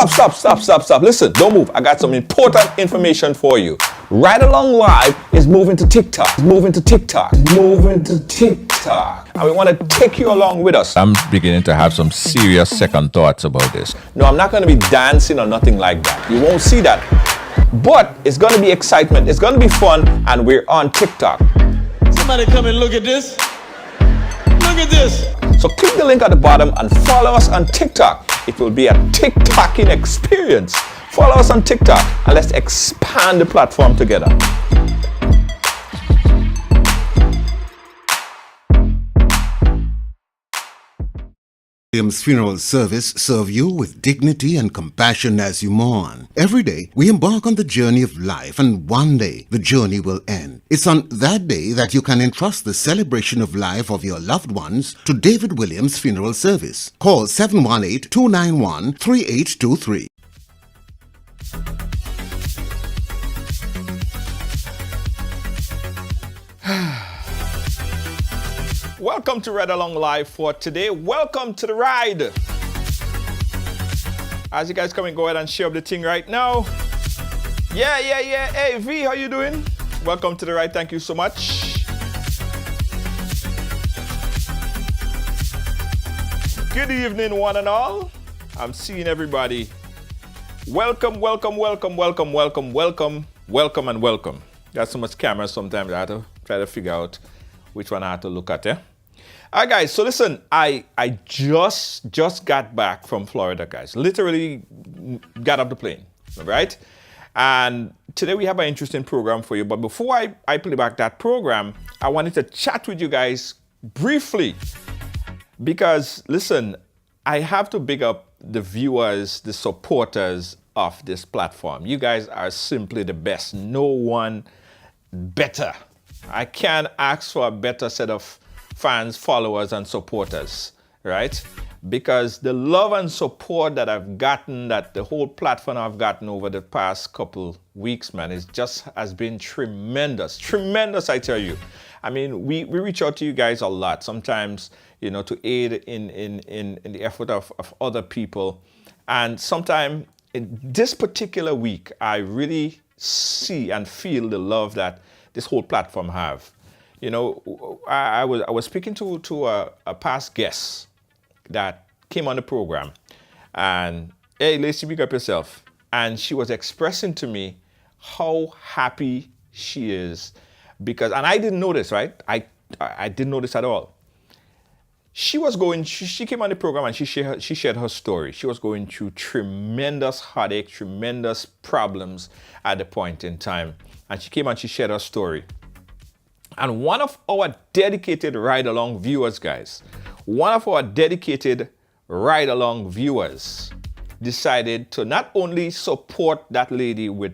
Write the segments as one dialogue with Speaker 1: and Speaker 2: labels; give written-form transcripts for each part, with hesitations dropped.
Speaker 1: Stop. Listen, don't move. I got some important information for you. Ride Along Live is moving to TikTok. And we want to take you along with us.
Speaker 2: I'm beginning to have some serious second thoughts about this.
Speaker 1: No, I'm not going to be dancing or nothing like that. You won't see that. But it's going to be excitement. It's going to be fun. And we're on TikTok.
Speaker 3: Somebody come and look at this. Look at this.
Speaker 1: So click the link at the bottom and follow us on TikTok. It will be a TikToking experience. Follow us on TikTok and let's expand the platform together.
Speaker 4: Williams Funeral Service serve you with dignity and compassion as you mourn. Every day, we embark on the journey of life, and one day, the journey will end. It's on that day that you can entrust the celebration of life of your loved ones to David Williams Funeral Service. Call 718-291-3823.
Speaker 1: Welcome to Ride Along Live for today. Welcome to the ride. As you guys come and go ahead and share up the thing right now. Yeah. Hey, V, how you doing? Welcome to the ride. Thank you so much. Good evening, one and all. I'm seeing everybody. Welcome. Got so much cameras sometimes I have to try to figure out which one I have to look at, yeah? All right, guys, so listen, I just got back from Florida, guys. Literally got off the plane, all right? And today we have an interesting program for you. But before I play back that program, I wanted to chat with you guys briefly. Because, listen, I have to big up the viewers, the supporters of this platform. You guys are simply the best. No one better. I can't ask for a better set of fans, followers, and supporters, right? Because the love and support that I've gotten, that the whole platform I've gotten over the past couple weeks, man, has been tremendous. Tremendous, I tell you. I mean, we reach out to you guys a lot, sometimes, you know, to aid in the effort of other people. And sometimes in this particular week, I really see and feel the love that this whole platform have. You know, I was speaking to a past guest that came on the program, and hey, Lacey, big up yourself. And she was expressing to me how happy she is because, and I didn't know this, right? I didn't know this at all. She came on the program and she shared her story. She was going through tremendous heartache, tremendous problems at the point in time. And she came and she shared her story. And one of our dedicated ride-along viewers, guys, decided to not only support that lady with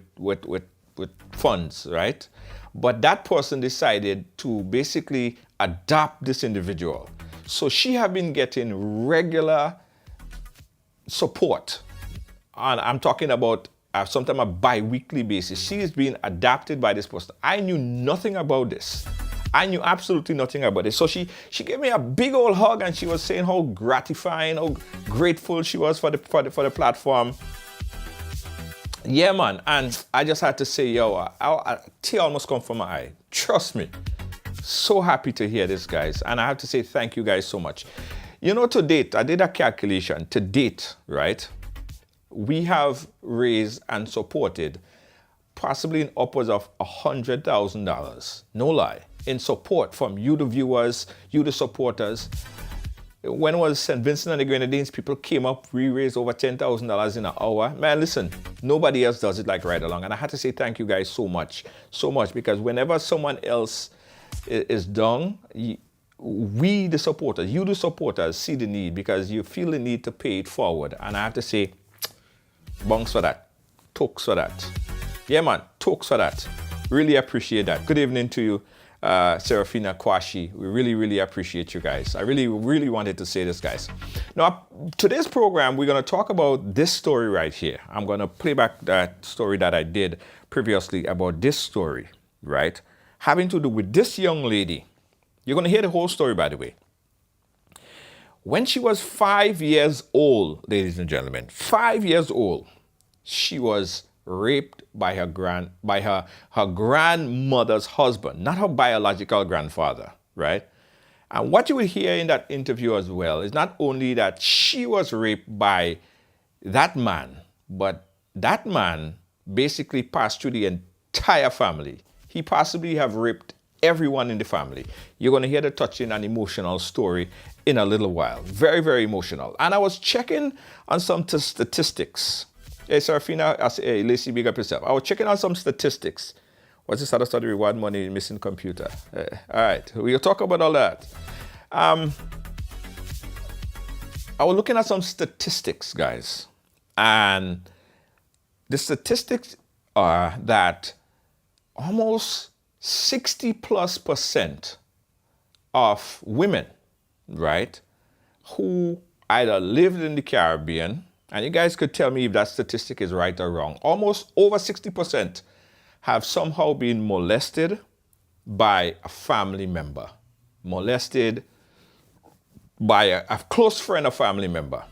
Speaker 1: funds, right? But that person decided to basically adopt this individual. So she have been getting regular support. And I'm talking about sometimes a bi-weekly basis. She is being adopted by this person. I knew nothing about this. I knew absolutely nothing about this. So she gave me a big old hug and she was saying how gratifying, how grateful she was for the platform. Yeah, man. And I just had to say, yo, a tear almost come from my eye. Trust me. So happy to hear this, guys. And I have to say thank you guys so much. You know, to date, I did a calculation. To date, right? We have raised and supported possibly in upwards of $100,000, no lie, in support from you, the viewers, you, the supporters. When it was St. Vincent and the Grenadines, people came up, we raised over $10,000 in an hour. Man, listen, nobody else does it like Ride Along. And I had to say thank you guys so much, because whenever someone else is down, we, the supporters, you, the supporters, see the need because you feel the need to pay it forward. And I have to say, bonks for that, tokes for that. Yeah, man, tokes for that. Really appreciate that. Good evening to you, Serafina Kwashi. We really appreciate you guys. I really wanted to say this, guys. Now, today's program, we're going to talk about this story right here. I'm going to play back that story that I did previously about this story, right? Having to do with this young lady. You're going to hear the whole story, by the way. When she was 5 years old, ladies and gentlemen, 5 years old, she was raped by her grandmother's husband, not her biological grandfather, right? And what you will hear in that interview as well is not only that she was raped by that man, but that man basically passed through the entire family. He possibly have raped everyone in the family. You're going to hear the touching and emotional story in a little while. Very, very emotional. And I was checking on some statistics. Hey, Serafina, hey, Lacey, big up yourself. I was checking on some statistics. What's this other study? Reward money, missing computer. All right, we'll talk about all that. I was looking at some statistics, guys. And the statistics are that almost 60+% of women, right, who either lived in the Caribbean, and you guys could tell me if that statistic is right or wrong, almost over 60% have somehow been molested by a family member, molested by a close friend or family member.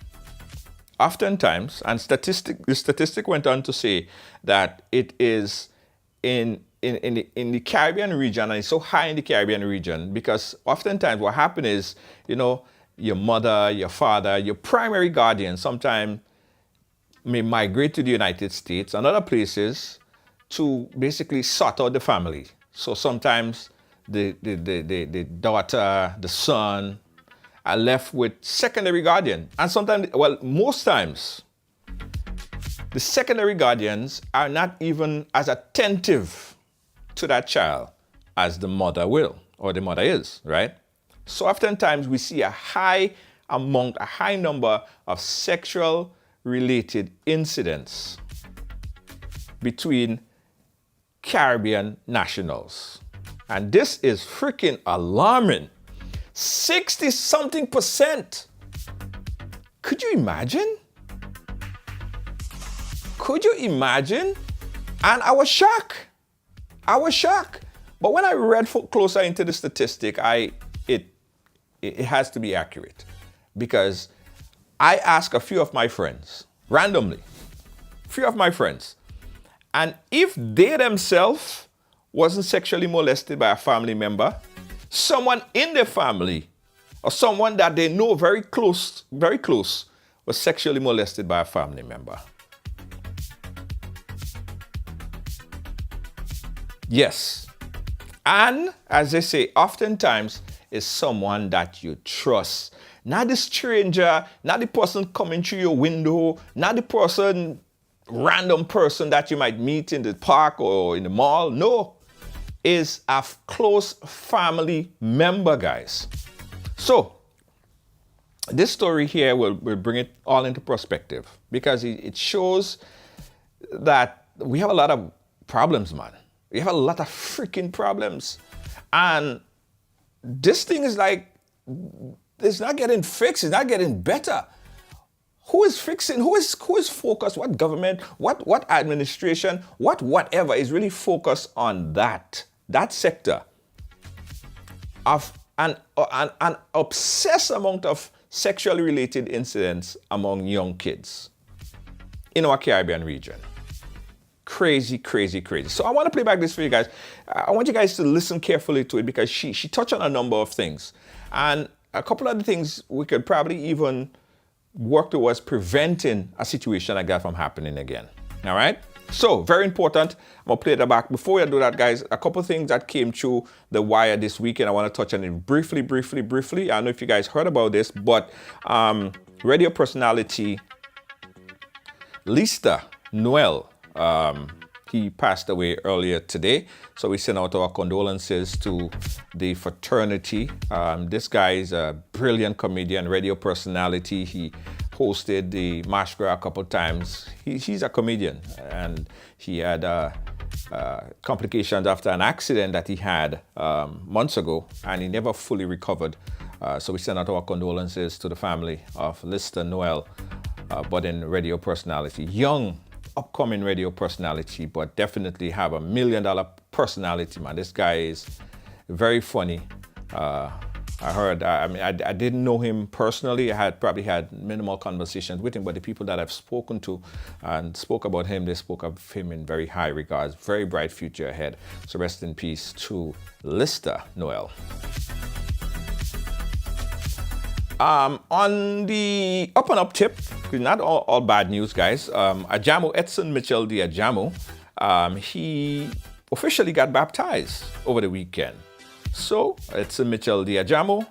Speaker 1: Oftentimes, and the statistic went on to say that it is in the Caribbean region, and it's so high in the Caribbean region because oftentimes what happens is, you know, your mother, your father, your primary guardian sometimes may migrate to the United States and other places to basically sort out the family. So sometimes the daughter, the son are left with secondary guardian. And sometimes, well, most times, the secondary guardians are not even as attentive to that child as the mother will, or the mother is, right? So oftentimes we see a high number of sexual related incidents between Caribbean nationals. And this is freaking alarming. 60-something%. Could you imagine? Could you imagine? And I was shocked. But when I read closer into the statistic, it has to be accurate, because I asked a few of my friends, randomly, and if they themselves wasn't sexually molested by a family member, someone in their family or someone that they know very close was sexually molested by a family member. Yes. And as they say, oftentimes it's someone that you trust. Not the stranger, not the person coming through your window, not the random person that you might meet in the park or in the mall. No, is a close family member, guys. So this story here will bring it all into perspective, because it shows that we have a lot of problems, man. We have a lot of freaking problems. And this thing is like, it's not getting fixed. It's not getting better. Who is fixing? Who is focused? What government? What administration? Whatever is really focused on that sector of an obsessed amount of sexually related incidents among young kids in our Caribbean region. Crazy. So I want to play back this for you guys. I want you guys to listen carefully to it, because she touched on a number of things. And a couple of the things we could probably even work towards preventing a situation like that from happening again. All right? So, very important. I'm going to play that back. Before I do that, guys, a couple of things that came through the wire this weekend. I want to touch on it briefly. I don't know if you guys heard about this, but radio personality Lester Noel, he passed away earlier today. So we send out our condolences to the fraternity. This guy is a brilliant comedian, radio personality. He hosted the Mardi Gras a couple times. He's a comedian, and he had complications after an accident that he had months ago, and he never fully recovered. So we send out our condolences to the family of Lester Noel, budding radio personality, young, upcoming radio personality, but definitely have $1 million personality, man. This guy is very funny, I heard. I mean, I didn't know him personally. I had probably had minimal conversations with him, but the people that I've spoken to and spoke about him, they spoke of him in very high regards. Very bright future ahead. So rest in peace to Lister Noel. On the up and up tip, not all bad news, guys. Adjamo Edson Mitchell the Adjamo, he officially got baptized over the weekend. So Edson Mitchell the Adjamo,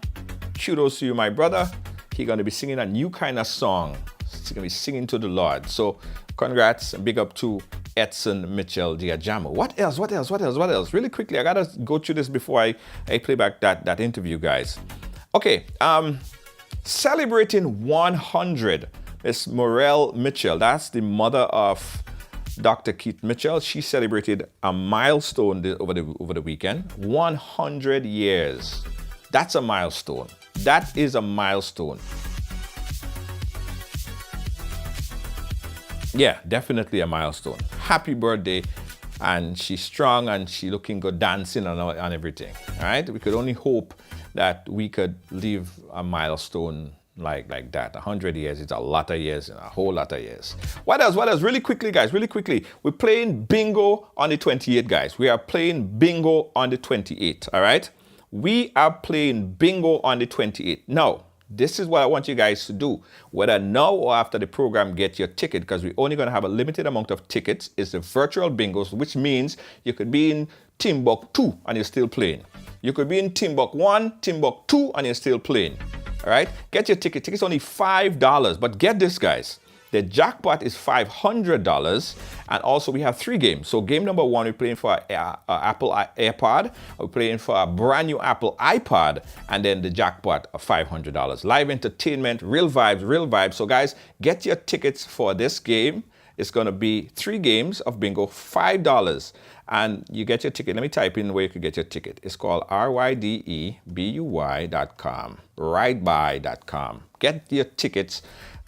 Speaker 1: kudos to you, my brother. He's going to be singing a new kind of song. He's going to be singing to the Lord. So congrats and big up to Edson Mitchell the Adjamo. What else? Really quickly, I got to go through this before I play back that interview, guys. Okay, celebrating 100, Miss Morel Mitchell. That's the mother of Dr. Keith Mitchell. She celebrated a milestone over the weekend. 100 years. That's a milestone. That is a milestone. Yeah, definitely a milestone. Happy birthday. And she's strong and she looking good, dancing and everything. All right. We could only hope that we could leave a milestone like that. 100 years, it's a lot of years, and a whole lot of years. What else? Really quickly, guys, really quickly. We're playing bingo on the 28th, guys. We are playing bingo on the 28th, all right? We are playing bingo on the 28th. Now, this is what I want you guys to do. Whether now or after the program, get your ticket, because we're only going to have a limited amount of tickets. It's the virtual bingos, which means you could be in Timbuktu and you're still playing. You could be in Timbuk 1, Timbuk 2, and you're still playing. All right? Get your ticket. Ticket's only $5. But get this, guys. The jackpot is $500. And also, we have 3 games. So game number 1, we're playing for an Apple AirPod. We're playing for a brand new Apple iPod. And then the jackpot of $500. Live entertainment, real vibes. So, guys, get your tickets for this game. It's going to be 3 games of bingo, $5. And you get your ticket. Let me type in where you can get your ticket. It's called rydebuy.com. Rydebuy.com. Get your tickets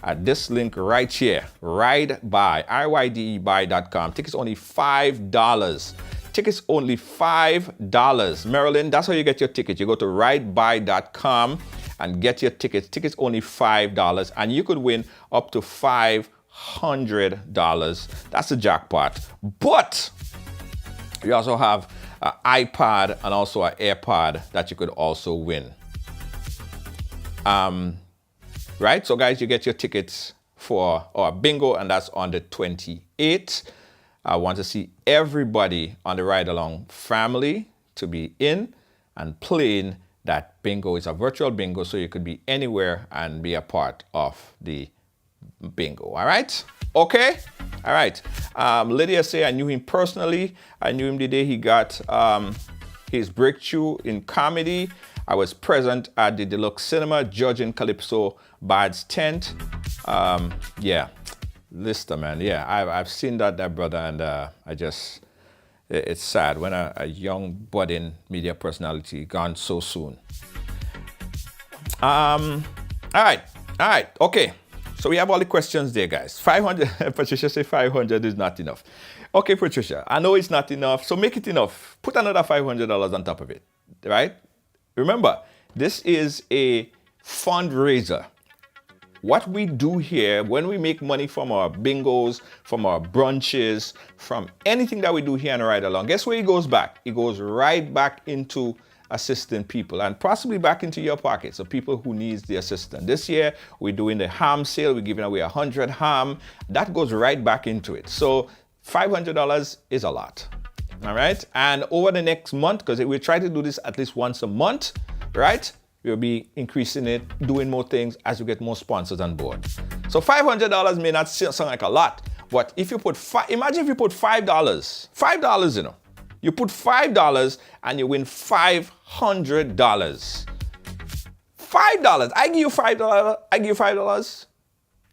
Speaker 1: at this link right here. rydebuy.com. Tickets only $5. Tickets only $5. Maryland, that's how you get your ticket. You go to rydebuy.com and get your tickets. Tickets only $5. And you could win up to $500. That's the jackpot. But we also have an iPad and also an AirPod that you could also win. Right? So, guys, you get your tickets for our bingo, and that's on the 28th. I want to see everybody on the Ride Along family to be in and playing that bingo. It's a virtual bingo, so you could be anywhere and be a part of the bingo. All right? Okay? All right. Lydia say I knew him personally. I knew him the day he got his breakthrough in comedy. I was present at the Deluxe Cinema judging Calypso Bad's tent. Yeah, Lister, man. Yeah, I've seen that brother, and it's sad when a young budding media personality gone so soon. All right, okay. So we have all the questions there, guys. 500, Patricia say 500 is not enough. Okay, Patricia, I know it's not enough, so make it enough. Put another $500 on top of it, right? Remember, this is a fundraiser. What we do here, when we make money from our bingos, from our brunches, from anything that we do here and Ride Along, guess where it goes back? It goes right back into assisting people and possibly back into your pocket. So people who needs the assistance. This year, we're doing the ham sale. We're giving away 100 ham. That goes right back into it. So $500 is a lot. All right. And over the next month, because we try to do this at least once a month, right? We'll be increasing it, doing more things as we get more sponsors on board. So $500 may not sound like a lot, but if you put imagine if you put $5, you know, you put $5 and you win $500. $5. I give you $5. I give you $5.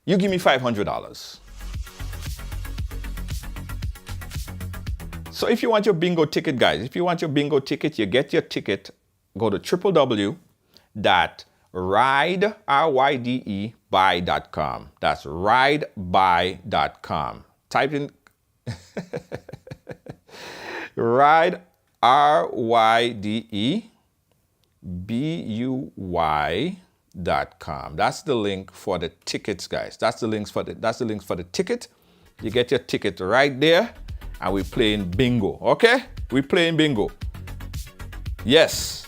Speaker 1: You give me $500. So if you want your bingo ticket, guys, if you want your bingo ticket, you get your ticket, go to www.rydebuy.com. That's rydebuy.com. Type in Ride, RYDE, BUY.com. That's the link for the tickets, guys. That's the links for the ticket. You get your ticket right there, and we're playing bingo. Okay? We're playing bingo. Yes.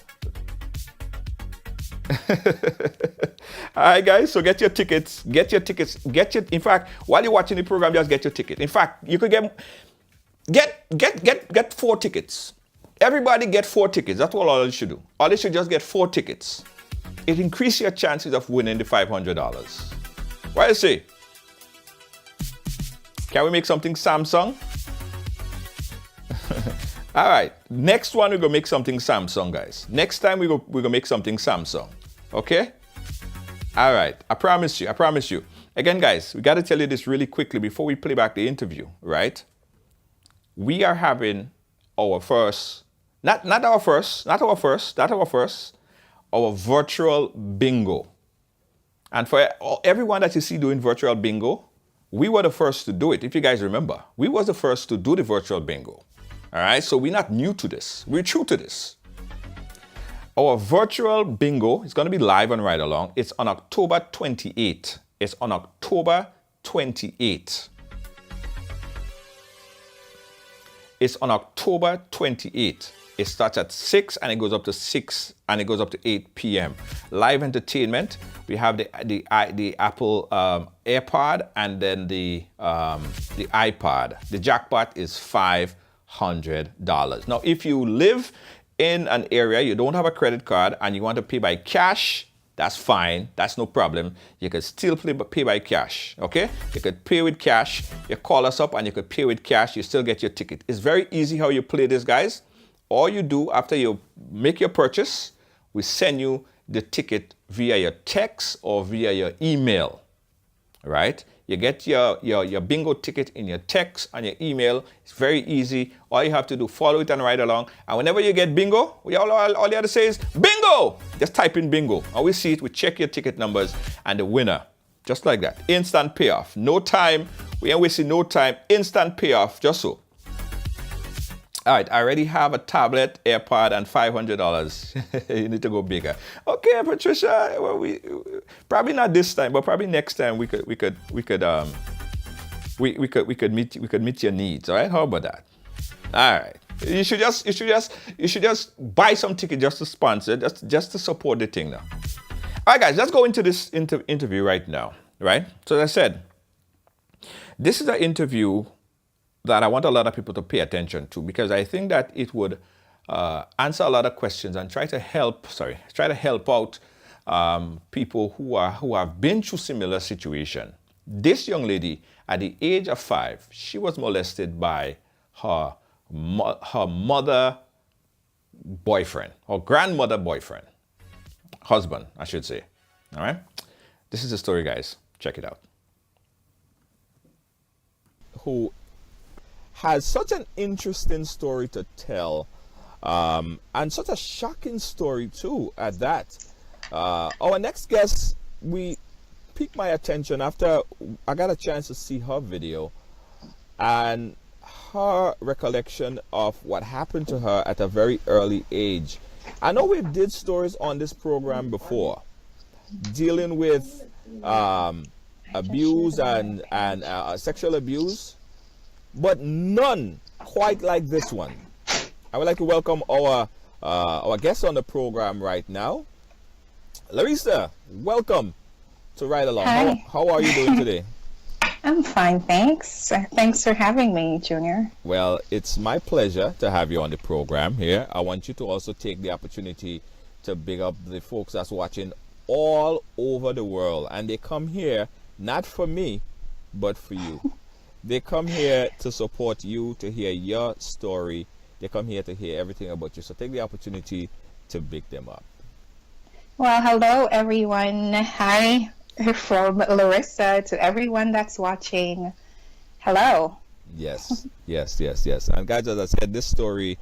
Speaker 1: All right, guys. So get your tickets. In fact, while you're watching the program, just get your ticket. In fact, you could get 4 tickets. Everybody get 4 tickets. That's what all you should do. All you should just get 4 tickets. It increases your chances of winning the $500. What do you say? Can we make something Samsung? All right. Next one, we're going to make something Samsung, guys. Next time, we're going to make something Samsung. Okay? All right. I promise you. Again, guys, we got to tell you this really quickly before we play back the interview, right? We are having our first, not our virtual bingo. And for everyone that you see doing virtual bingo, we were the first to do it. If you guys remember, we was the first to do the virtual bingo. All right, so we're not new to this. We're true to this. Our virtual bingo is going to be live on Ride Along. It's on October 28th. It's on October 28th. It's on October 28th. It starts at 6 and it goes up to 6 and it goes up to 8 p.m. Live entertainment. We have the Apple AirPod and then the iPod. The jackpot is $500. Now, if you live in an area you don't have a credit card and you want to pay by cash, that's fine. That's no problem. You can still pay by cash, okay? You could pay with cash. You call us up and you could pay with cash. You still get your ticket. It's very easy how you play this, guys. All you do after you make your purchase, we send you the ticket via your text or via your email, right? You get your bingo ticket in your text and your email. It's very easy. All you have to do, follow it and ride along. And whenever you get bingo, all you have to say is bingo. Just type in bingo. And we see it. We check your ticket numbers and the winner. Just like that. Instant payoff. No time. We ain't wasting no time. Instant payoff. Just so. All right, I already have a tablet, AirPod, and $500. You need to go bigger. Okay, Patricia. Well, we probably not this time, but probably next time we could meet your needs. All right, how about that? All right, you should just buy some ticket just to sponsor, just to support the thing now. All right, guys, let's go into this interview right now. Right. So as I said, this is an interview that I want a lot of people to pay attention to because I think that it would answer a lot of questions and try to help out people who have been through similar situation. This young lady, at the age of 5, she was molested by her mother boyfriend, or grandmother boyfriend, husband, I should say. All right, this is the story, guys. Check it out. Who has such an interesting story to tell, and such a shocking story too at that. Our next guest, we piqued my attention after I got a chance to see her video and her recollection of what happened to her at a very early age. I know we did stories on this program before dealing with abuse and sexual abuse, but none quite like this one. I would like to welcome our guest on the program right now. Larissa, welcome to Ride Along.
Speaker 5: Hi.
Speaker 1: How are you doing today?
Speaker 5: I'm fine, thanks. Thanks for having me, Junior.
Speaker 1: Well, it's my pleasure to have you on the program here. I want you to also take the opportunity to big up the folks that's watching all over the world. And they come here, not for me, but for you. They come here to support you, to hear your story. They come here to hear everything about you. So take the opportunity to big them up.
Speaker 5: Well, hello, everyone. Hi from Larissa to everyone that's watching. Hello.
Speaker 1: Yes. And guys, as I said, this story,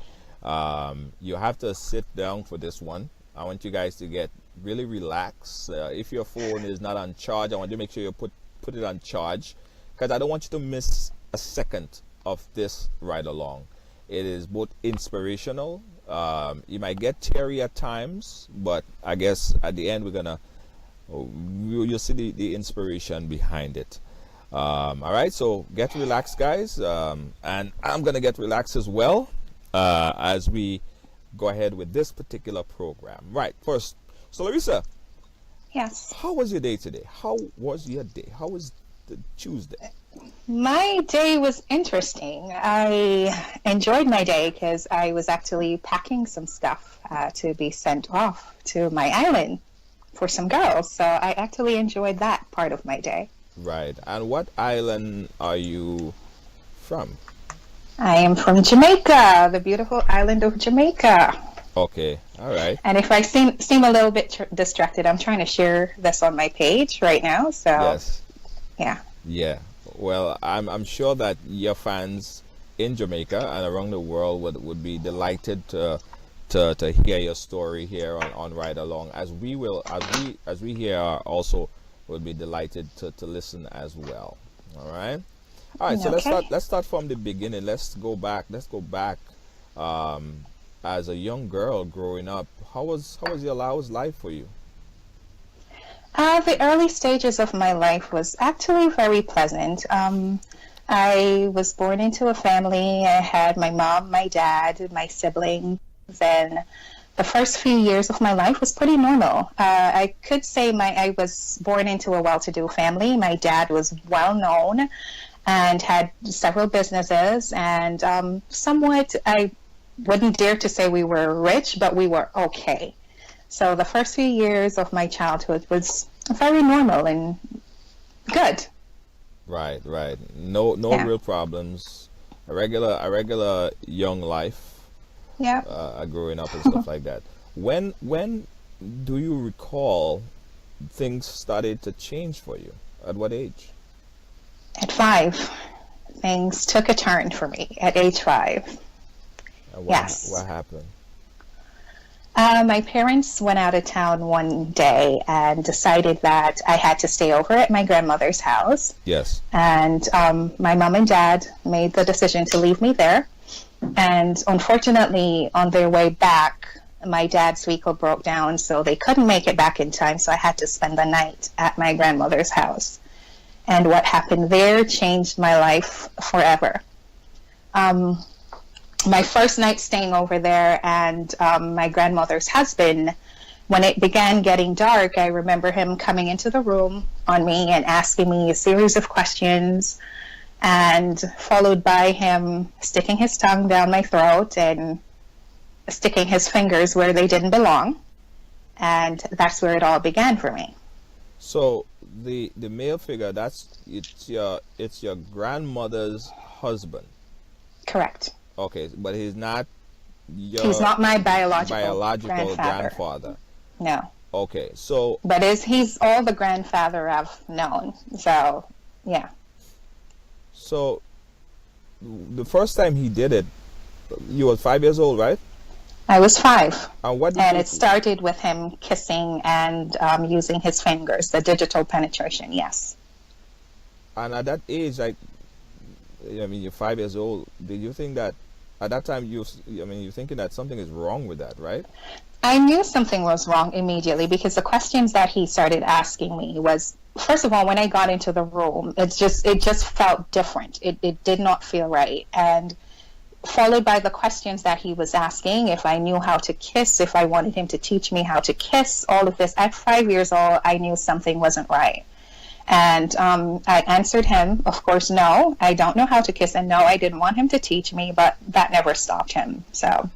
Speaker 1: you have to sit down for this one. I want you guys to get really relaxed. If your phone is not on charge, I want you to make sure you put it on charge, because I don't want you to miss a second of this ride along. It is both inspirational You might get teary at times, but I guess at the end you'll see the inspiration behind it. All right, so get relaxed, guys, and I'm gonna get relaxed as well as we go ahead with this particular program. Right, first, so Larissa,
Speaker 5: Yes.
Speaker 1: how was your day today? How was your day? How was the Tuesday?
Speaker 5: My day was interesting. I enjoyed my day because I was actually packing some stuff to be sent off to my island for some girls. So I actually enjoyed that part of my day.
Speaker 1: Right, and what island are you from?
Speaker 5: I am from Jamaica, the beautiful island of Jamaica.
Speaker 1: Okay, all right.
Speaker 5: And if I seem a little bit distracted, I'm trying to share this on my page right now. So
Speaker 1: Yes.
Speaker 5: yeah.
Speaker 1: Yeah. Well, I'm sure that your fans in Jamaica and around the world would be delighted to hear your story here on Ride Along, as we here are also would be delighted to listen as well. All right. All right. So
Speaker 5: Okay.
Speaker 1: let's start from the beginning. Let's go back. As a young girl growing up, how was life for you?
Speaker 5: The early stages of my life was actually very pleasant. I was born into a family. I had my mom, my dad, my siblings, and the first few years of my life was pretty normal. I could say I was born into a well-to-do family. My dad was well known and had several businesses, and somewhat, I wouldn't dare to say we were rich, but we were okay. So the first few years of my childhood was very normal and good.
Speaker 1: Right, right. No
Speaker 5: Yeah.
Speaker 1: real problems. A regular young life,
Speaker 5: Yeah.
Speaker 1: growing up and stuff like that. When do you recall things started to change for you? At what age?
Speaker 5: At 5, things took a turn for me at age 5.
Speaker 1: And
Speaker 5: Yes.
Speaker 1: what happened?
Speaker 5: My parents went out of town one day and decided that I had to stay over at my grandmother's house.
Speaker 1: Yes.
Speaker 5: And my mom and dad made the decision to leave me there. And unfortunately, on their way back, my dad's vehicle broke down, so they couldn't make it back in time. So I had to spend the night at my grandmother's house. And what happened there changed my life forever. My first night staying over there, and my grandmother's husband, when it began getting dark, I remember him coming into the room on me and asking me a series of questions, and followed by him sticking his tongue down my throat and sticking his fingers where they didn't belong. And that's where it all began for me.
Speaker 1: So the male figure, it's your grandmother's husband.
Speaker 5: Correct.
Speaker 1: Okay, but he's not
Speaker 5: He's not my biological
Speaker 1: grandfather.
Speaker 5: No.
Speaker 1: Okay, so
Speaker 5: But he's all the grandfather I've known. So, yeah.
Speaker 1: so the first time he did it, you were 5 years old, right?
Speaker 5: I was 5.
Speaker 1: And what did
Speaker 5: And
Speaker 1: you,
Speaker 5: it started with him kissing and using his fingers, the digital penetration, yes.
Speaker 1: and at that age, like, I mean, you're 5 years old. Did you think that at that time you're thinking that something is wrong with that, right?
Speaker 5: I knew something was wrong immediately because the questions that he started asking me was, first of all, when I got into the room, it just felt different. It did not feel right. And followed by the questions that he was asking, if I knew how to kiss, if I wanted him to teach me how to kiss, all of this. At 5 years old, I knew something wasn't right. And I answered him, of course, no, I don't know how to kiss. And no, I didn't want him to teach me, but that never stopped him. So,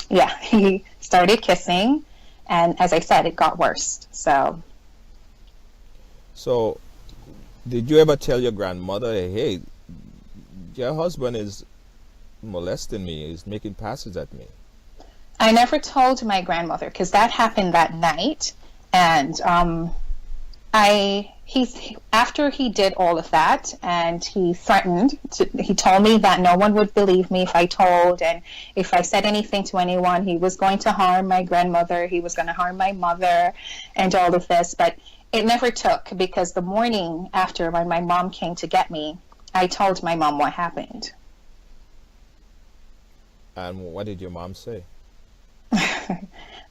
Speaker 5: yeah, he started kissing. And as I said, it got worse. So,
Speaker 1: Did you ever tell your grandmother, hey, your husband is molesting me, he's making passes at me?
Speaker 5: I never told my grandmother because that happened that night. And after he did all of that, and he told me that no one would believe me if I told, and if I said anything to anyone, he was going to harm my grandmother, he was going to harm my mother, and all of this. But it never took, because the morning after, when my mom came to get me, I told my mom what happened.
Speaker 1: And what did your mom say?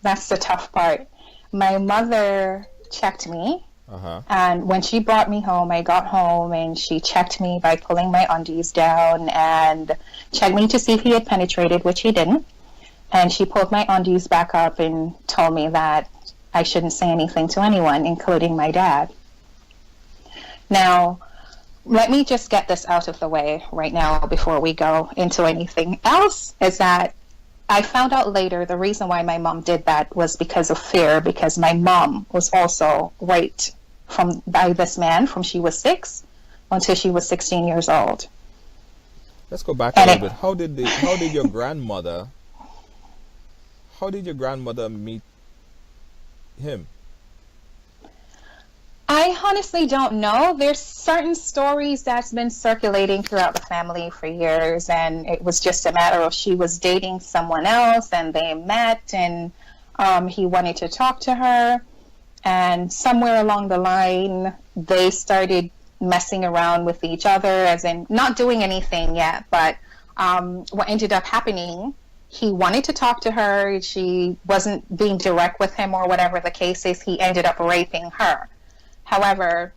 Speaker 5: That's the tough part. My mother checked me,
Speaker 1: Uh-huh.
Speaker 5: and when she brought me home, I got home and she checked me by pulling my undies down and checked me to see if he had penetrated, which he didn't. And she pulled my undies back up and told me that I shouldn't say anything to anyone, including my dad. Now, let me just get this out of the way right now before we go into anything else, is that I found out later the reason why my mom did that was because of fear, because my mom was also raped by this man from she was 6 until she was 16 years old.
Speaker 1: Let's go back a little bit. How did your grandmother meet him?
Speaker 5: I honestly don't know. There's certain stories that's been circulating throughout the family for years, and it was just a matter of she was dating someone else and they met, and he wanted to talk to her, and somewhere along the line they started messing around with each other, as in not doing anything yet, but what ended up happening, he wanted to talk to her, she wasn't being direct with him or whatever the case is, he ended up raping her. However,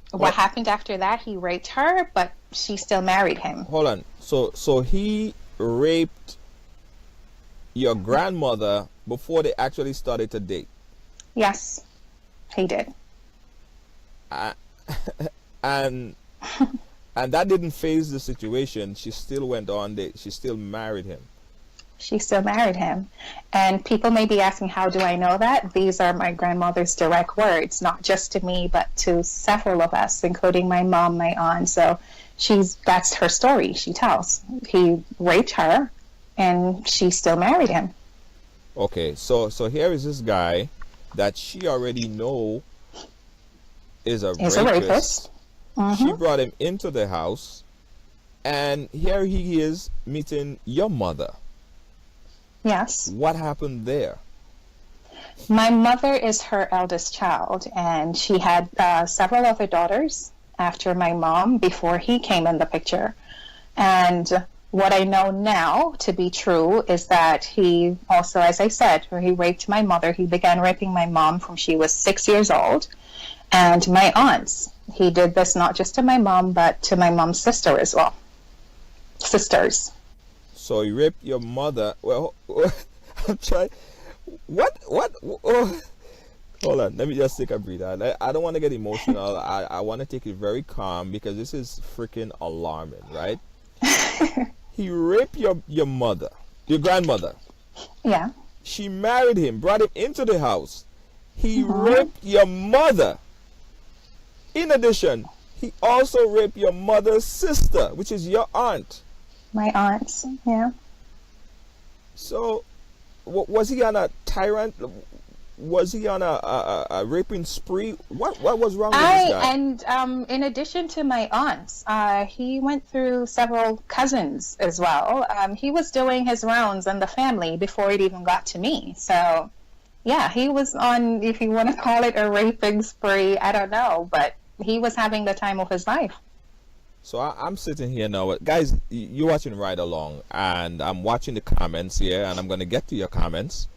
Speaker 5: what happened after that, he raped her, but she still married him.
Speaker 1: Hold on. So he raped your grandmother before they actually started to date?
Speaker 5: Yes, he did.
Speaker 1: And that didn't phase the situation. She still went on. She still married him.
Speaker 5: She still married him. And people may be asking, how do I know that? These are my grandmother's direct words, not just to me, but to several of us, including my mom, my aunt. So that's her story she tells. He raped her, and she still married him.
Speaker 1: Okay, so here is this guy that she already know is a rapist.
Speaker 5: Mm-hmm.
Speaker 1: She brought him into the house, and here he is meeting your mother.
Speaker 5: Yes.
Speaker 1: What happened there?
Speaker 5: My mother is her eldest child, and she had several other daughters after my mom before he came in the picture. And what I know now to be true is that he also, as I said, he raped my mother. He began raping my mom from she was 6 years old, and my aunts. He did this not just to my mom, but to my mom's sister as well. Sisters.
Speaker 1: So he raped your mother. Well, I'm trying. What? Oh, hold on. Let me just take a breather. I don't want to get emotional. I want to take it very calm because this is freaking alarming, right? He raped your mother, your grandmother.
Speaker 5: Yeah.
Speaker 1: She married him, brought him into the house. He raped your mother. In addition, he also raped your mother's sister, which is your aunt.
Speaker 5: My aunts, yeah.
Speaker 1: So, was he on a tyrant? Was he on a raping spree? What was wrong with this guy?
Speaker 5: And in addition to my aunts, he went through several cousins as well. He was doing his rounds in the family before it even got to me. So, yeah, he was on, if you want to call it a raping spree, I don't know, but he was having the time of his life.
Speaker 1: So I'm sitting here now, guys. You're watching Ride Along, and I'm watching the comments here, and I'm going to get to your comments.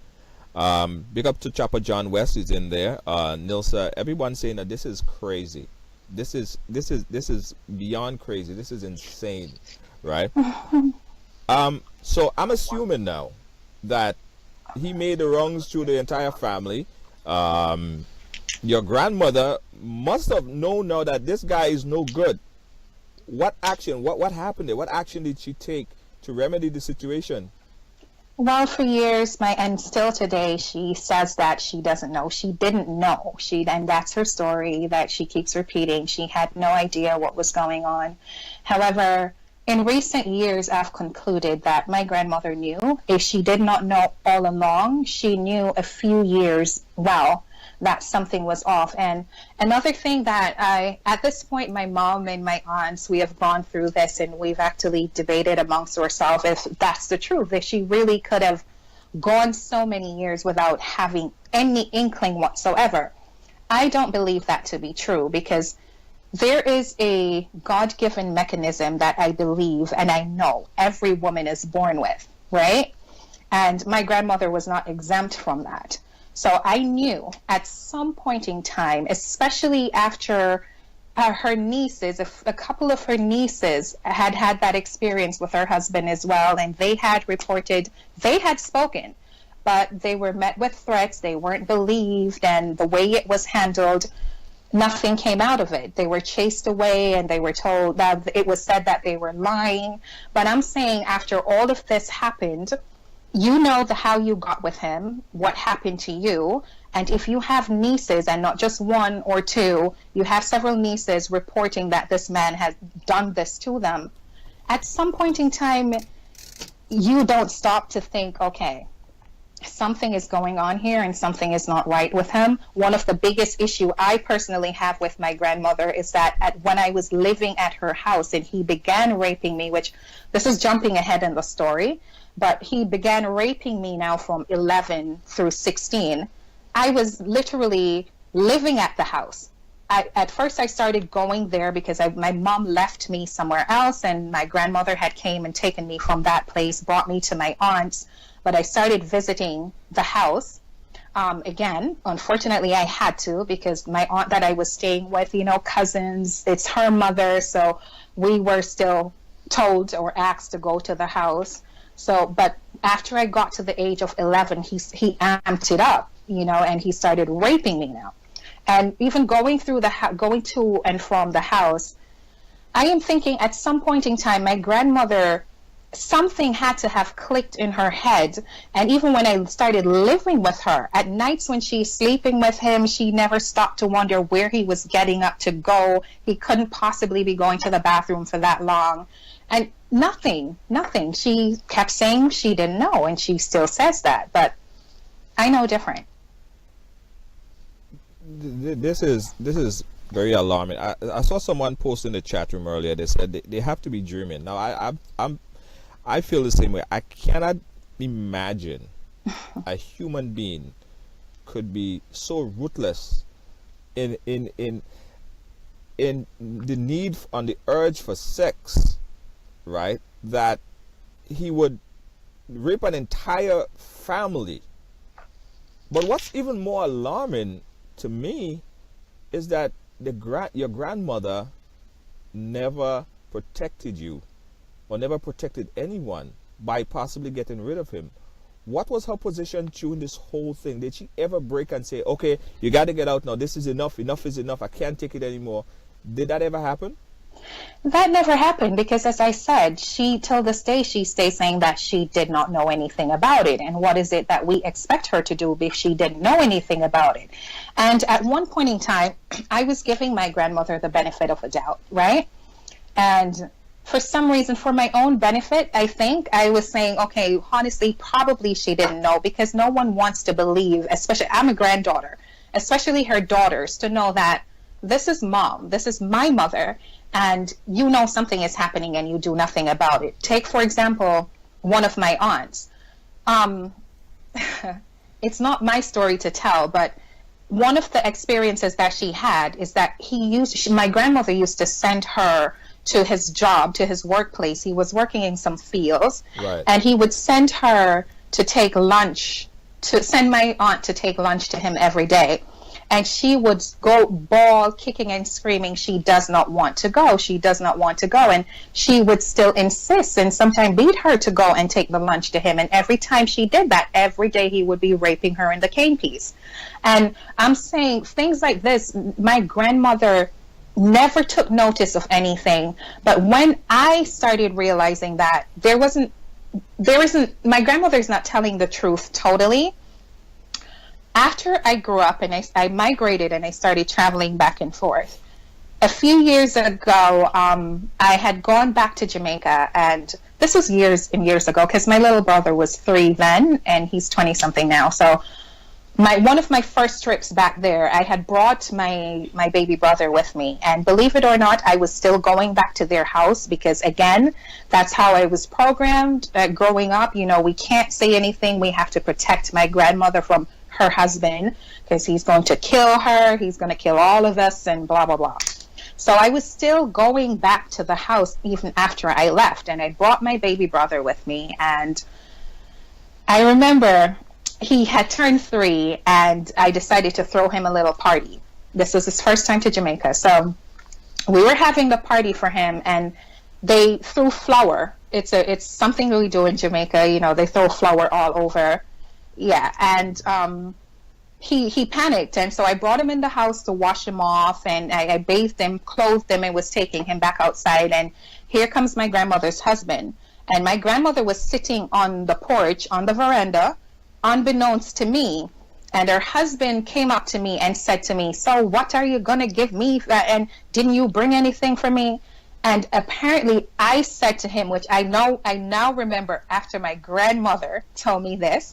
Speaker 1: Big up to Chopper John West is in there. Nilsa, everyone saying that this is crazy. This is beyond crazy. This is insane, right? So I'm assuming now that he made the wrongs to the entire family. Your grandmother must have known now that this guy is no good. What action? What happened there? What action did she take to remedy the situation?
Speaker 5: Well, for years, and still today, she says that she doesn't know. She didn't know. And that's her story that she keeps repeating. She had no idea what was going on. However, in recent years, I've concluded that my grandmother knew. If she did not know all along, she knew a few years well that something was off. And another thing that at this point, my mom and my aunts, we have gone through this and we've actually debated amongst ourselves if that's the truth, if she really could have gone so many years without having any inkling whatsoever. I don't believe that to be true, because there is a God-given mechanism that I believe and I know every woman is born with, right? And my grandmother was not exempt from that. So I knew at some point in time, especially after her nieces, a couple of her nieces had had that experience with her husband as well, and they had reported, they had spoken, but they were met with threats, they weren't believed, and the way it was handled, nothing came out of it. They were chased away, and they were told that it was said that they were lying. But I'm saying after all of this happened, you know how you got with him, what happened to you. And if you have nieces, and not just one or two, you have several nieces reporting that this man has done this to them, at some point in time, you don't stop to think, okay, something is going on here and something is not right with him. One of the biggest issue I personally have with my grandmother is that when I was living at her house and he began raping me, which this is jumping ahead in the story, but he began raping me now from 11 through 16. I was literally living at the house. At first I started going there because my mom left me somewhere else, and my grandmother had came and taken me from that place, brought me to my aunt's. But I started visiting the house. Again, unfortunately, I had to, because my aunt that I was staying with, cousins, it's her mother. So we were still told or asked to go to the house. So, but after I got to the age of 11, he amped it up, and he started raping me now. And even going to and from the house, I am thinking at some point in time, my grandmother, something had to have clicked in her head. And even when I started living with her, at nights when she's sleeping with him, she never stopped to wonder where he was getting up to go. He couldn't possibly be going to the bathroom for that long. And nothing. She kept saying she didn't know, and she still says that. But I know different.
Speaker 6: This is very alarming. I saw someone post in the chat room earlier. They said they have to be dreaming. Now I feel the same way. I cannot imagine a human being could be so ruthless in the need, on the urge for sex, right? That he would rape an entire family. But what's even more alarming to me is that your grandmother never protected you, or never protected anyone, by possibly getting rid of him. What was her position during this whole thing? Did she ever break and say, okay, you got to get out now, this is enough is enough, I can't take it anymore? Did that ever happen?
Speaker 5: That never happened, because as I said, till this day, she stays saying that she did not know anything about it. And what is it that we expect her to do if she didn't know anything about it? And at one point in time, I was giving my grandmother the benefit of a doubt, right? And for some reason, for my own benefit, I think I was saying, okay, honestly, probably she didn't know, because no one wants to believe, especially I'm a granddaughter, especially her daughters, to know that this is mom, this is my mother, and something is happening and you do nothing about it. Take, for example, one of my aunts. It's not my story to tell, but one of the experiences that she had is that my grandmother used to send her to his job, to his workplace. He was working in some fields,
Speaker 6: right,
Speaker 5: and he would send her to take lunch, send my aunt to take lunch to him every day. And she would go bawl, kicking and screaming. She does not want to go. She does not want to go. And she would still insist, and sometimes beat her to go and take the lunch to him. And every time she did that, every day he would be raping her in the cane piece. And I'm saying things like this, my grandmother never took notice of anything. But when I started realizing that my grandmother's not telling the truth totally. After I grew up and I migrated and I started traveling back and forth, a few years ago, I had gone back to Jamaica, and this was years and years ago, because my little brother was 3 then, and he's 20-something now. So one of my first trips back there, I had brought my baby brother with me, and believe it or not, I was still going back to their house, because again, that's how I was programmed growing up. We can't say anything. We have to protect my grandmother from her husband, because he's going to kill her, he's going to kill all of us, and blah blah blah. So I was still going back to the house even after I left, and I brought my baby brother with me. And I remember he had turned 3 and I decided to throw him a little party. This was his first time to Jamaica. So we were having the party for him and they threw flour. It's something we do in Jamaica, you know, they throw flour all over. Yeah, and he panicked, and so I brought him in the house to wash him off, and I bathed him, clothed him, and was taking him back outside. And here comes my grandmother's husband, and my grandmother was sitting on the porch, on the veranda, unbeknownst to me. And her husband came up to me and said to me, "So what are you gonna give me? And didn't you bring anything for me?" And apparently I said to him, which I now remember after my grandmother told me this,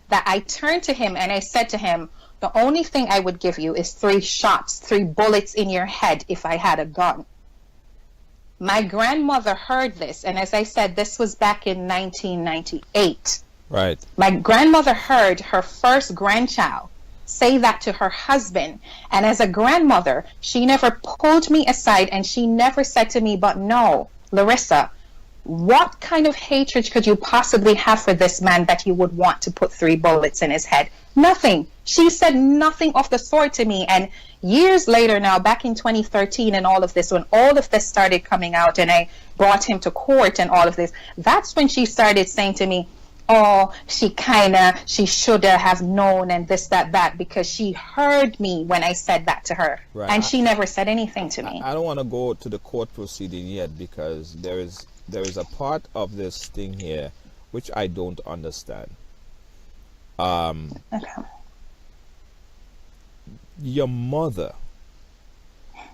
Speaker 5: that I turned to him and I said to him, "The only thing I would give you is 3 shots, 3 bullets in your head if I had a gun." My grandmother heard this, and as I said, this was back in 1998.
Speaker 6: Right.
Speaker 5: My grandmother heard her first grandchild say that to her husband, and as a grandmother, she never pulled me aside and she never said to me, "But no, Larissa, what kind of hatred could you possibly have for this man that you would want to put 3 bullets in his head?" Nothing. She said nothing of the sort to me. And years later now, back in 2013 and all of this, when all of this started coming out and I brought him to court and all of this, that's when she started saying to me, "Oh, she should have known," and this, that, because she heard me when I said that to her.
Speaker 6: Right.
Speaker 5: And she never said anything to me.
Speaker 6: I don't want to go to the court proceeding yet because there is a part of this thing here which I don't understand.
Speaker 5: Okay.
Speaker 6: Your mother,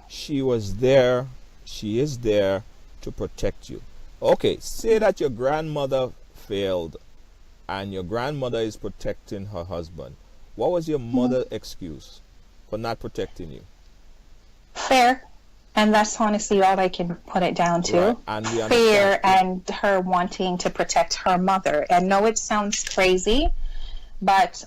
Speaker 6: she was there, she is there to protect you. Okay, say that your grandmother failed and your grandmother is protecting her husband. What was your mother's excuse for not protecting you?
Speaker 5: Fair. And that's honestly all I can put it down to.
Speaker 6: Right. And we
Speaker 5: Fear
Speaker 6: understand.
Speaker 5: and her wanting to protect her mother. And no, it sounds crazy, but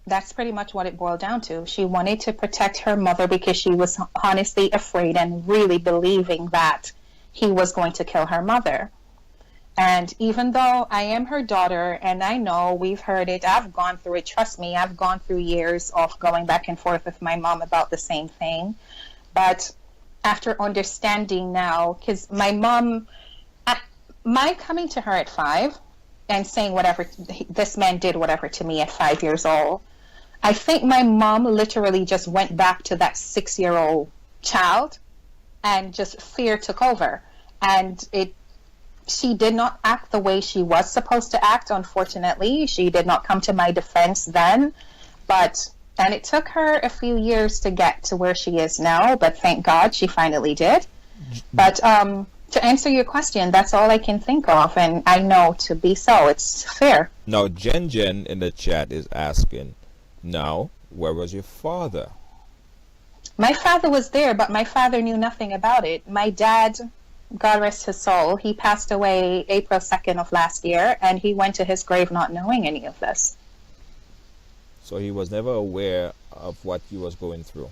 Speaker 5: that's pretty much what it boiled down to. She wanted to protect her mother because she was honestly afraid and really believing that he was going to kill her mother. And even though I am her daughter, and I know we've heard it, I've gone through it. Trust me, I've gone through years of going back and forth with my mom about the same thing. But after understanding now, because my mom, my coming to her at 5 and saying whatever, this man did whatever to me at 5 years old, I think my mom literally just went back to that 6-year-old child and just fear took over. And she did not act the way she was supposed to act, unfortunately. She did not come to my defense then, and it took her a few years to get to where she is now, but thank God she finally did. But to answer your question, that's all I can think of, and I know to be so. It's fair.
Speaker 6: Now, Jen in the chat is asking, now, where was your father?
Speaker 5: My father was there, but my father knew nothing about it. My dad, God rest his soul, he passed away April 2nd of last year, and he went to his grave not knowing any of this.
Speaker 6: So he was never aware of what you was going through?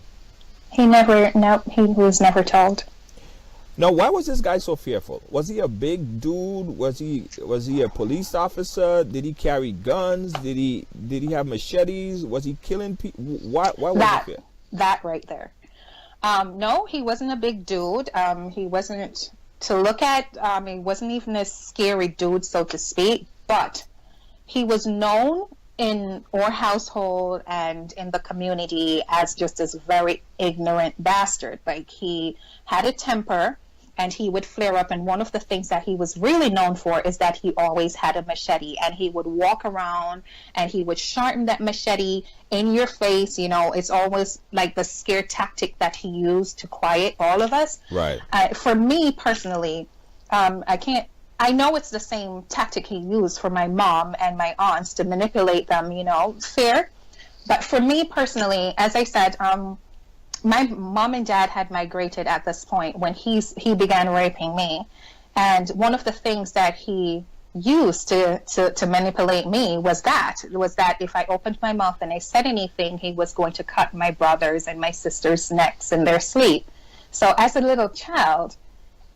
Speaker 5: He was never told.
Speaker 6: Now, why was this guy so fearful? Was he a big dude? Was he a police officer? Did he carry guns? Did he have machetes? Was he killing people? Why was he fear?
Speaker 5: That right there. No, he wasn't a big dude. He wasn't to look at. He wasn't even a scary dude, so to speak. But he was known in our household and in the community as just this very ignorant bastard. Like, he had a temper and he would flare up, and one of the things that he was really known for is that he always had a machete, and he would walk around and he would sharpen that machete in your face. You know, it's always like the scare tactic that he used to quiet all of us.
Speaker 6: Right.
Speaker 5: For me personally, I know it's the same tactic he used for my mom and my aunts to manipulate them, you know, fair. But for me personally, as I said, my mom and dad had migrated at this point when he began raping me. And one of the things that he used to manipulate me was that if I opened my mouth and I said anything, he was going to cut my brothers and my sisters' necks in their sleep. So as a little child,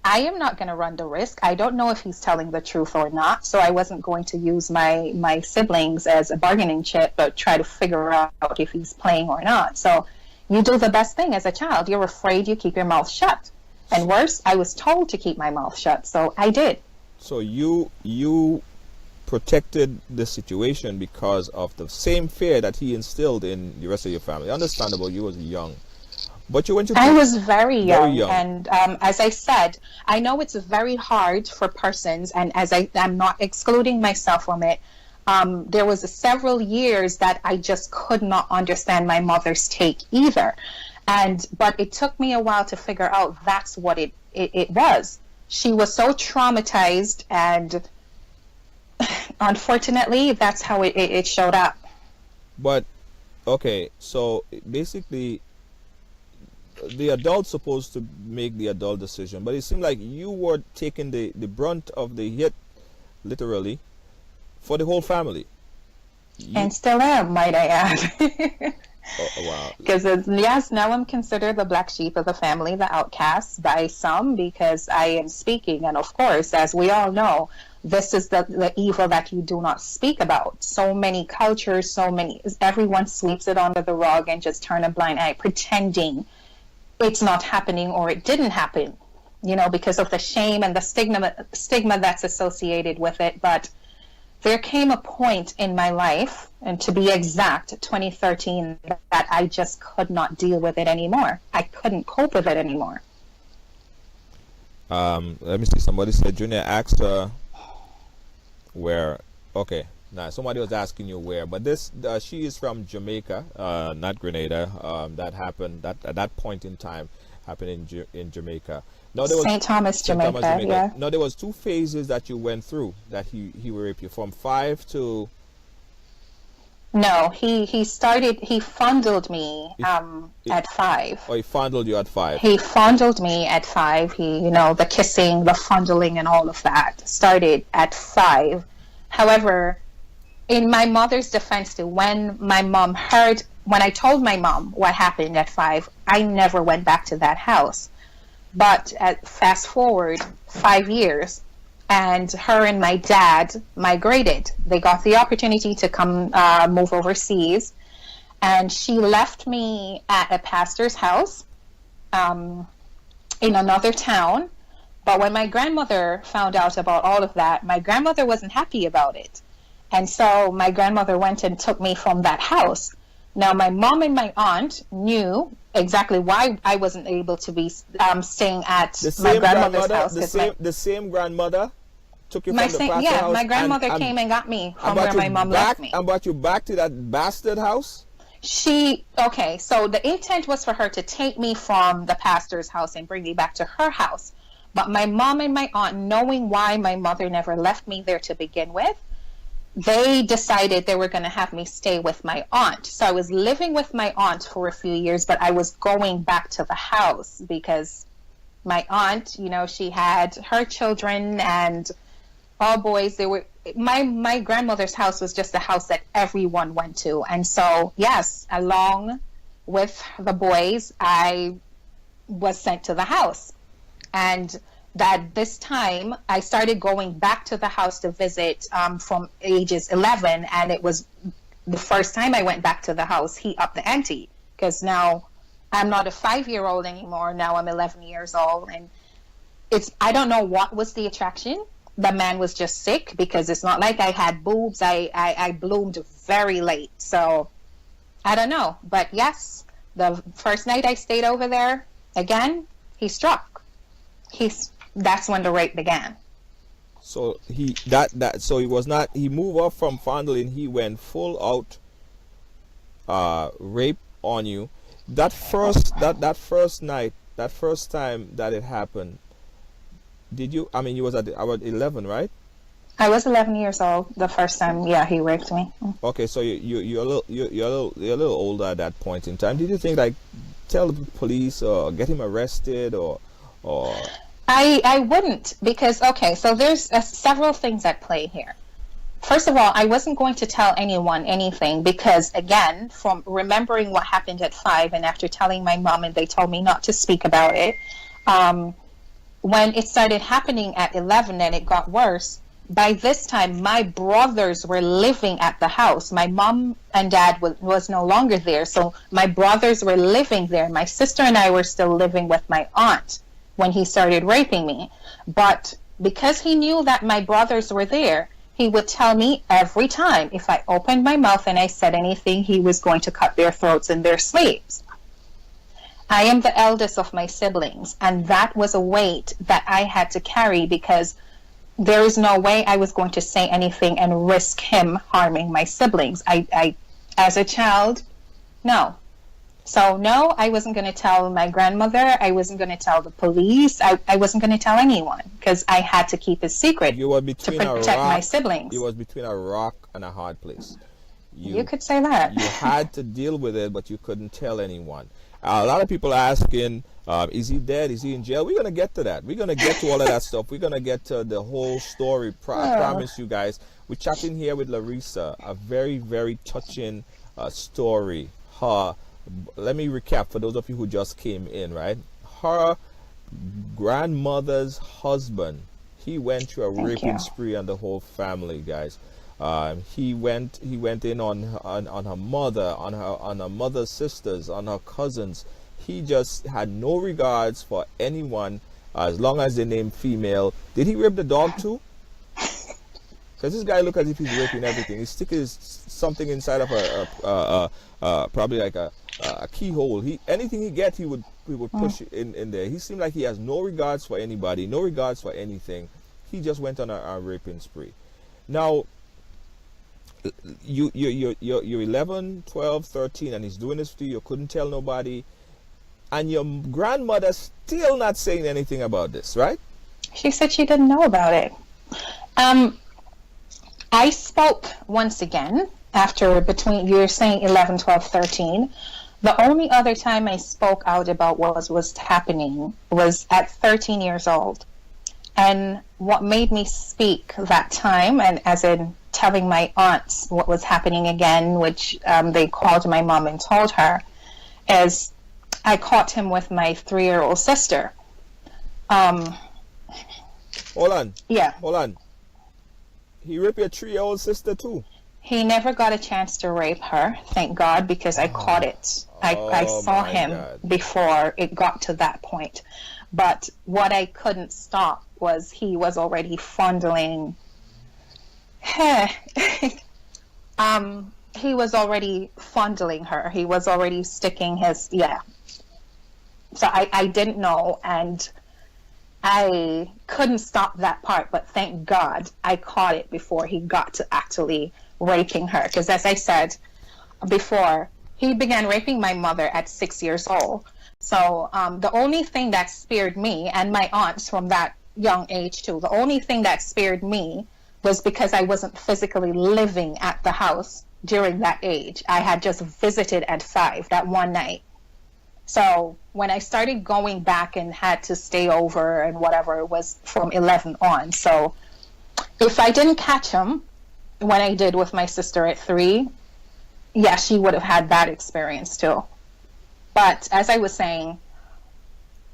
Speaker 5: I am not going to run the risk. I don't know if he's telling the truth or not, so I wasn't going to use my siblings as a bargaining chip, but try to figure out if he's playing or not. So you do the best thing as a child. You're afraid, you keep your mouth shut. And worse, I was told to keep my mouth shut, so I did.
Speaker 6: So you protected the situation because of the same fear that he instilled in the rest of your family. Understandable, you was young. But you went to...
Speaker 5: I was very young.
Speaker 6: Very young.
Speaker 5: And as I said, I know it's very hard for persons, and as I'm not excluding myself from it, there was several years that I just could not understand my mother's take either. But it took me a while to figure out that's what it was. She was so traumatized, and unfortunately, that's how it showed up.
Speaker 6: But, okay, so basically, the adult's supposed to make the adult decision, but it seemed like you were taking the brunt of the hit, literally, for the whole family.
Speaker 5: And still am, might I add.
Speaker 6: Oh, wow.
Speaker 5: Because yes, now I'm considered the black sheep of the family, the outcast by some, because I am speaking. And of course, as we all know, this is the evil that you do not speak about. So many cultures, everyone sweeps it under the rug and just turn a blind eye, pretending it's not happening or it didn't happen, because of the shame and the stigma that's associated with it. But there came a point in my life, and to be exact, 2013, that I just could not deal with it anymore. I couldn't cope with it anymore.
Speaker 6: Let me see. Somebody said Junior asked her where. Okay, now somebody was asking you where, but this she is from Jamaica, not Grenada. That happened at that point in time happened in Jamaica. No, there was
Speaker 5: St. Thomas, Jamaica. Yeah.
Speaker 6: No, there was 2 phases that you went through that he raped you from 5 to.
Speaker 5: No, he fondled me at 5.
Speaker 6: Oh, he fondled you at 5.
Speaker 5: He fondled me at 5. The kissing, the fondling, and all of that started at 5. However, in my mother's defense, when I told my mom what happened at 5, I never went back to that house. But fast forward 5 years, and her and my dad migrated. They got the opportunity to come move overseas, and she left me at a pastor's house in another town. But when my grandmother found out about all of that, my grandmother wasn't happy about it. And so my grandmother went and took me from that house. Now, my mom and my aunt knew exactly why I wasn't able to be staying at my grandmother's house.
Speaker 6: The same grandmother took you from the pastor house?
Speaker 5: Yeah, my grandmother came and got me from where my mom left me.
Speaker 6: And brought you back to that bastard house?
Speaker 5: Okay, so the intent was for her to take me from the pastor's house and bring me back to her house. But my mom and my aunt, knowing why my mother never left me there to begin with, they decided they were going to have me stay with my aunt. So I was living with my aunt for a few years, but I was going back to the house because my aunt, she had her children and all boys. My grandmother's house was just a house that everyone went to. And so, yes, along with the boys, I was sent to the house. And that this time I started going back to the house to visit from ages 11, and it was the first time I went back to the house, he upped the ante, because now I'm not a 5-year-old anymore. Now I'm 11 years old, and I don't know what was the attraction. The man was just sick, because it's not like I had boobs. I bloomed very late, so I don't know. But yes, the first night I stayed over there, again, he struck. That's when the rape began.
Speaker 6: So he moved up from fondling, he went full out rape on you. That first night, that first time that it happened, you was at about 11, right?
Speaker 5: I was 11 years old the first time, yeah, he raped me.
Speaker 6: Okay, so you're a little older at that point in time. Did you think, like, tell the police or get him arrested or
Speaker 5: I wouldn't, because, okay, so there's several things at play here. First of all, I wasn't going to tell anyone anything because, again, from remembering what happened at 5 and after telling my mom and they told me not to speak about it, when it started happening at 11 and it got worse, by this time my brothers were living at the house. My mom and dad was no longer there, so my brothers were living there. My sister and I were still living with my aunt when he started raping me. But because he knew that my brothers were there, he would tell me every time if I opened my mouth and I said anything, he was going to cut their throats in their sleeves. I am the eldest of my siblings, and that was a weight that I had to carry, because there is no way I was going to say anything and risk him harming my siblings. I as a child, no. So no, I wasn't going to tell my grandmother. I wasn't going to tell the police. I wasn't going to tell anyone, because I had to keep it secret
Speaker 6: You were
Speaker 5: to
Speaker 6: between
Speaker 5: protect
Speaker 6: a rock.
Speaker 5: my siblings.
Speaker 6: You was between a rock and a hard place.
Speaker 5: You could say that.
Speaker 6: You had to deal with it, but you couldn't tell anyone. A lot of people are asking, is he dead? Is he in jail? We're going to get to that. We're going to get to all of that stuff. We're going to get to the whole story. I promise you guys. We're chatting here with Larissa, a very, very touching story. Let me recap for those of you who just came in, right? Her grandmother's husband, he went through a raping spree on the whole family, guys. He went in on her mother, on her mother's sisters, on her cousins. He just had no regards for anyone as long as they named female. Did he rape the dog too? Because this guy look as if he's raping everything. He's sticking something inside of probably like a keyhole. Anything he gets, he would push in there. He seemed like he has no regards for anybody, no regards for anything. He just went on a raping spree. Now, you're 11, 12, 13, and he's doing this to you. You couldn't tell nobody, and your grandmother still not saying anything about this, right?
Speaker 5: She said she didn't know about it. I spoke once again after, between, you're saying 11, 12, 13. The only other time I spoke out about what was happening was at 13 years old. And what made me speak that time, and as in telling my aunts what was happening again, which they called my mom and told her, is I caught him with my 3-year-old sister.
Speaker 6: Hold on.
Speaker 5: Yeah.
Speaker 6: Hold on. He raped your 3-year-old sister too.
Speaker 5: He never got a chance to rape her, thank God, because I caught it. I saw him before it got to that point. But what I couldn't stop was he was already fondling. He was already fondling her. He was already sticking his, So I didn't know, and I couldn't stop that part, but thank God I caught it before he got to actually raping her. Because as I said before, he began raping my mother at 6 years old. So the only thing that spared me, and my aunts from that young age too, the only thing that spared me was because I wasn't physically living at the house during that age. I had just visited at 5 that one night. So when I started going back and had to stay over and whatever, it was from 11 on. So if I didn't catch him when I did with my sister at 3, yeah, she would have had that experience too. But as I was saying,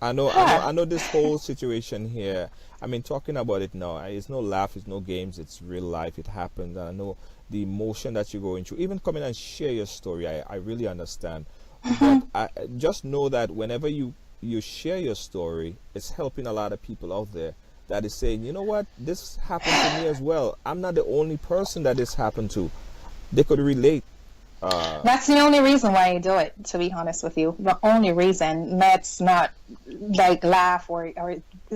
Speaker 6: I know this whole situation here. I mean, talking about it now, it's no laugh, it's no games, it's real life. It happened. And I know the emotion that you're going through. Even coming and share your story, I really understand. But I just know that whenever you share your story, it's helping a lot of people out there that is saying, you know what, this happened to me as well. I'm not the only person that this happened to. They could relate.
Speaker 5: That's the only reason why I do it, to be honest with you. The only reason. Let's not like laugh or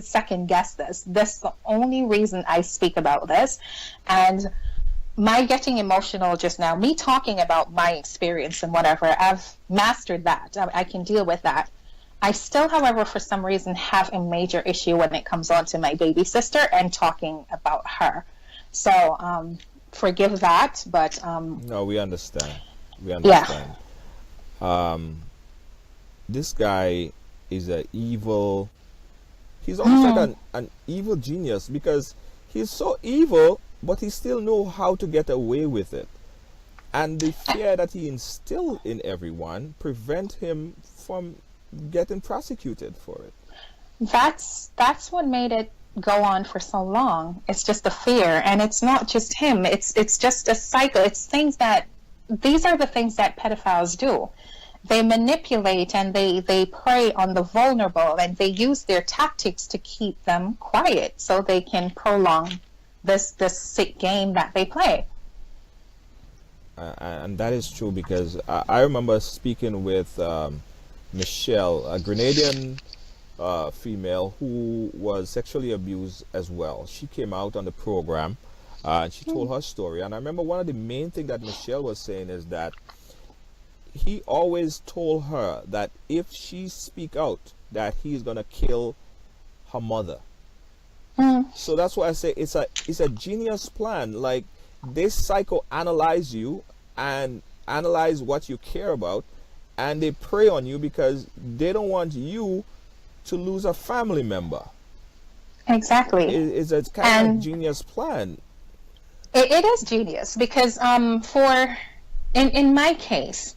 Speaker 5: second guess this. That's the only reason I speak about this. And my getting emotional just now, me talking about my experience and whatever, I've mastered that. I can deal with that. I still, however, for some reason have a major issue when it comes on to my baby sister and talking about her. So forgive that, but
Speaker 6: no, we understand. We understand. Yeah. This guy is an evil. He's almost like an evil genius, because he's so evil, but he still know how to get away with it. And the fear that he instilled in everyone prevent him from getting prosecuted for it.
Speaker 5: That's what made it go on for so long. It's just the fear, and it's not just him. It's just a cycle. It's things that these are the things that pedophiles do. They manipulate and they prey on the vulnerable, and they use their tactics to keep them quiet so they can prolong this sick game that they play.
Speaker 6: And that is true, because I remember speaking with Michelle, a Grenadian female who was sexually abused as well. She came out on the program and she told her story. And I remember one of the main things that Michelle was saying is that he always told her that if she speak out, that he's gonna kill her mother. So that's why I say it's a genius plan. Like, they psychoanalyze you and analyze what you care about, and they prey on you because they don't want you to lose a family member.
Speaker 5: Exactly.
Speaker 6: It's a kind of genius plan.
Speaker 5: It is genius because in my case,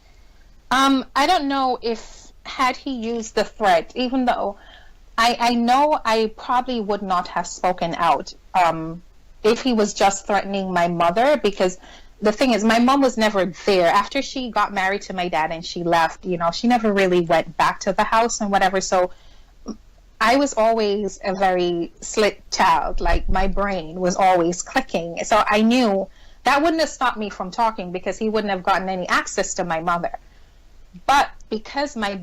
Speaker 5: I don't know if had he used the threat, even though I know I probably would not have spoken out if he was just threatening my mother, because the thing is, my mom was never there. After she got married to my dad and she left, she never really went back to the house and whatever. So I was always a very slick child. Like, my brain was always clicking. So I knew that wouldn't have stopped me from talking, because he wouldn't have gotten any access to my mother. But because my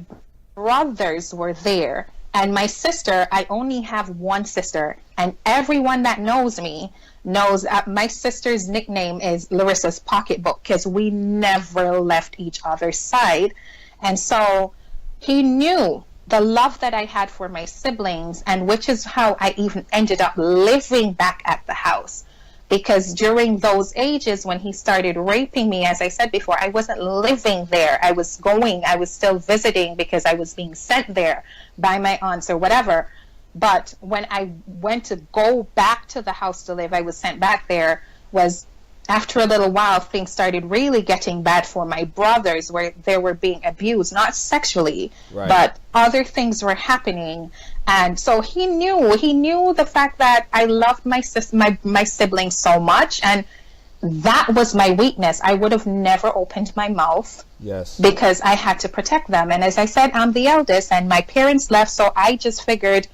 Speaker 5: brothers were there, and my sister, I only have one sister, and everyone that knows me knows my sister's nickname is Larissa's Pocketbook, because we never left each other's side. And so he knew the love that I had for my siblings, and which is how I even ended up living back at the house. Because during those ages when he started raping me, as I said before, I wasn't living there. I was still visiting because I was being sent there by my aunts or whatever. But when I went to go back to the house to live, I was sent back there, was after a little while, things started really getting bad for my brothers, where they were being abused, not sexually,
Speaker 6: Right.
Speaker 5: but other things were happening. And so he knew the fact that I loved my siblings so much, and that was my weakness. I would have never opened my mouth.
Speaker 6: Yes.
Speaker 5: Because I had to protect them. And as I said, I'm the eldest, and my parents left, so I just figured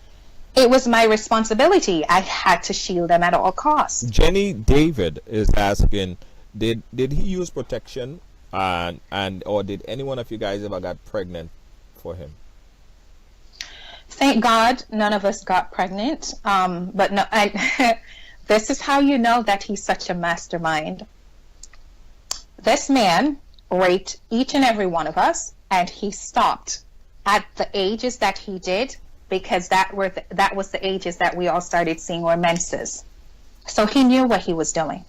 Speaker 5: it was my responsibility. I had to shield them at all costs.
Speaker 6: Jenny David is asking, did he use protection, and or did any one of you guys ever got pregnant for him?
Speaker 5: Thank God none of us got pregnant. But no, this is how you know that he's such a mastermind. This man raped each and every one of us, and he stopped at the ages that he did, because that was the ages that we all started seeing our menses. So he knew what he was doing.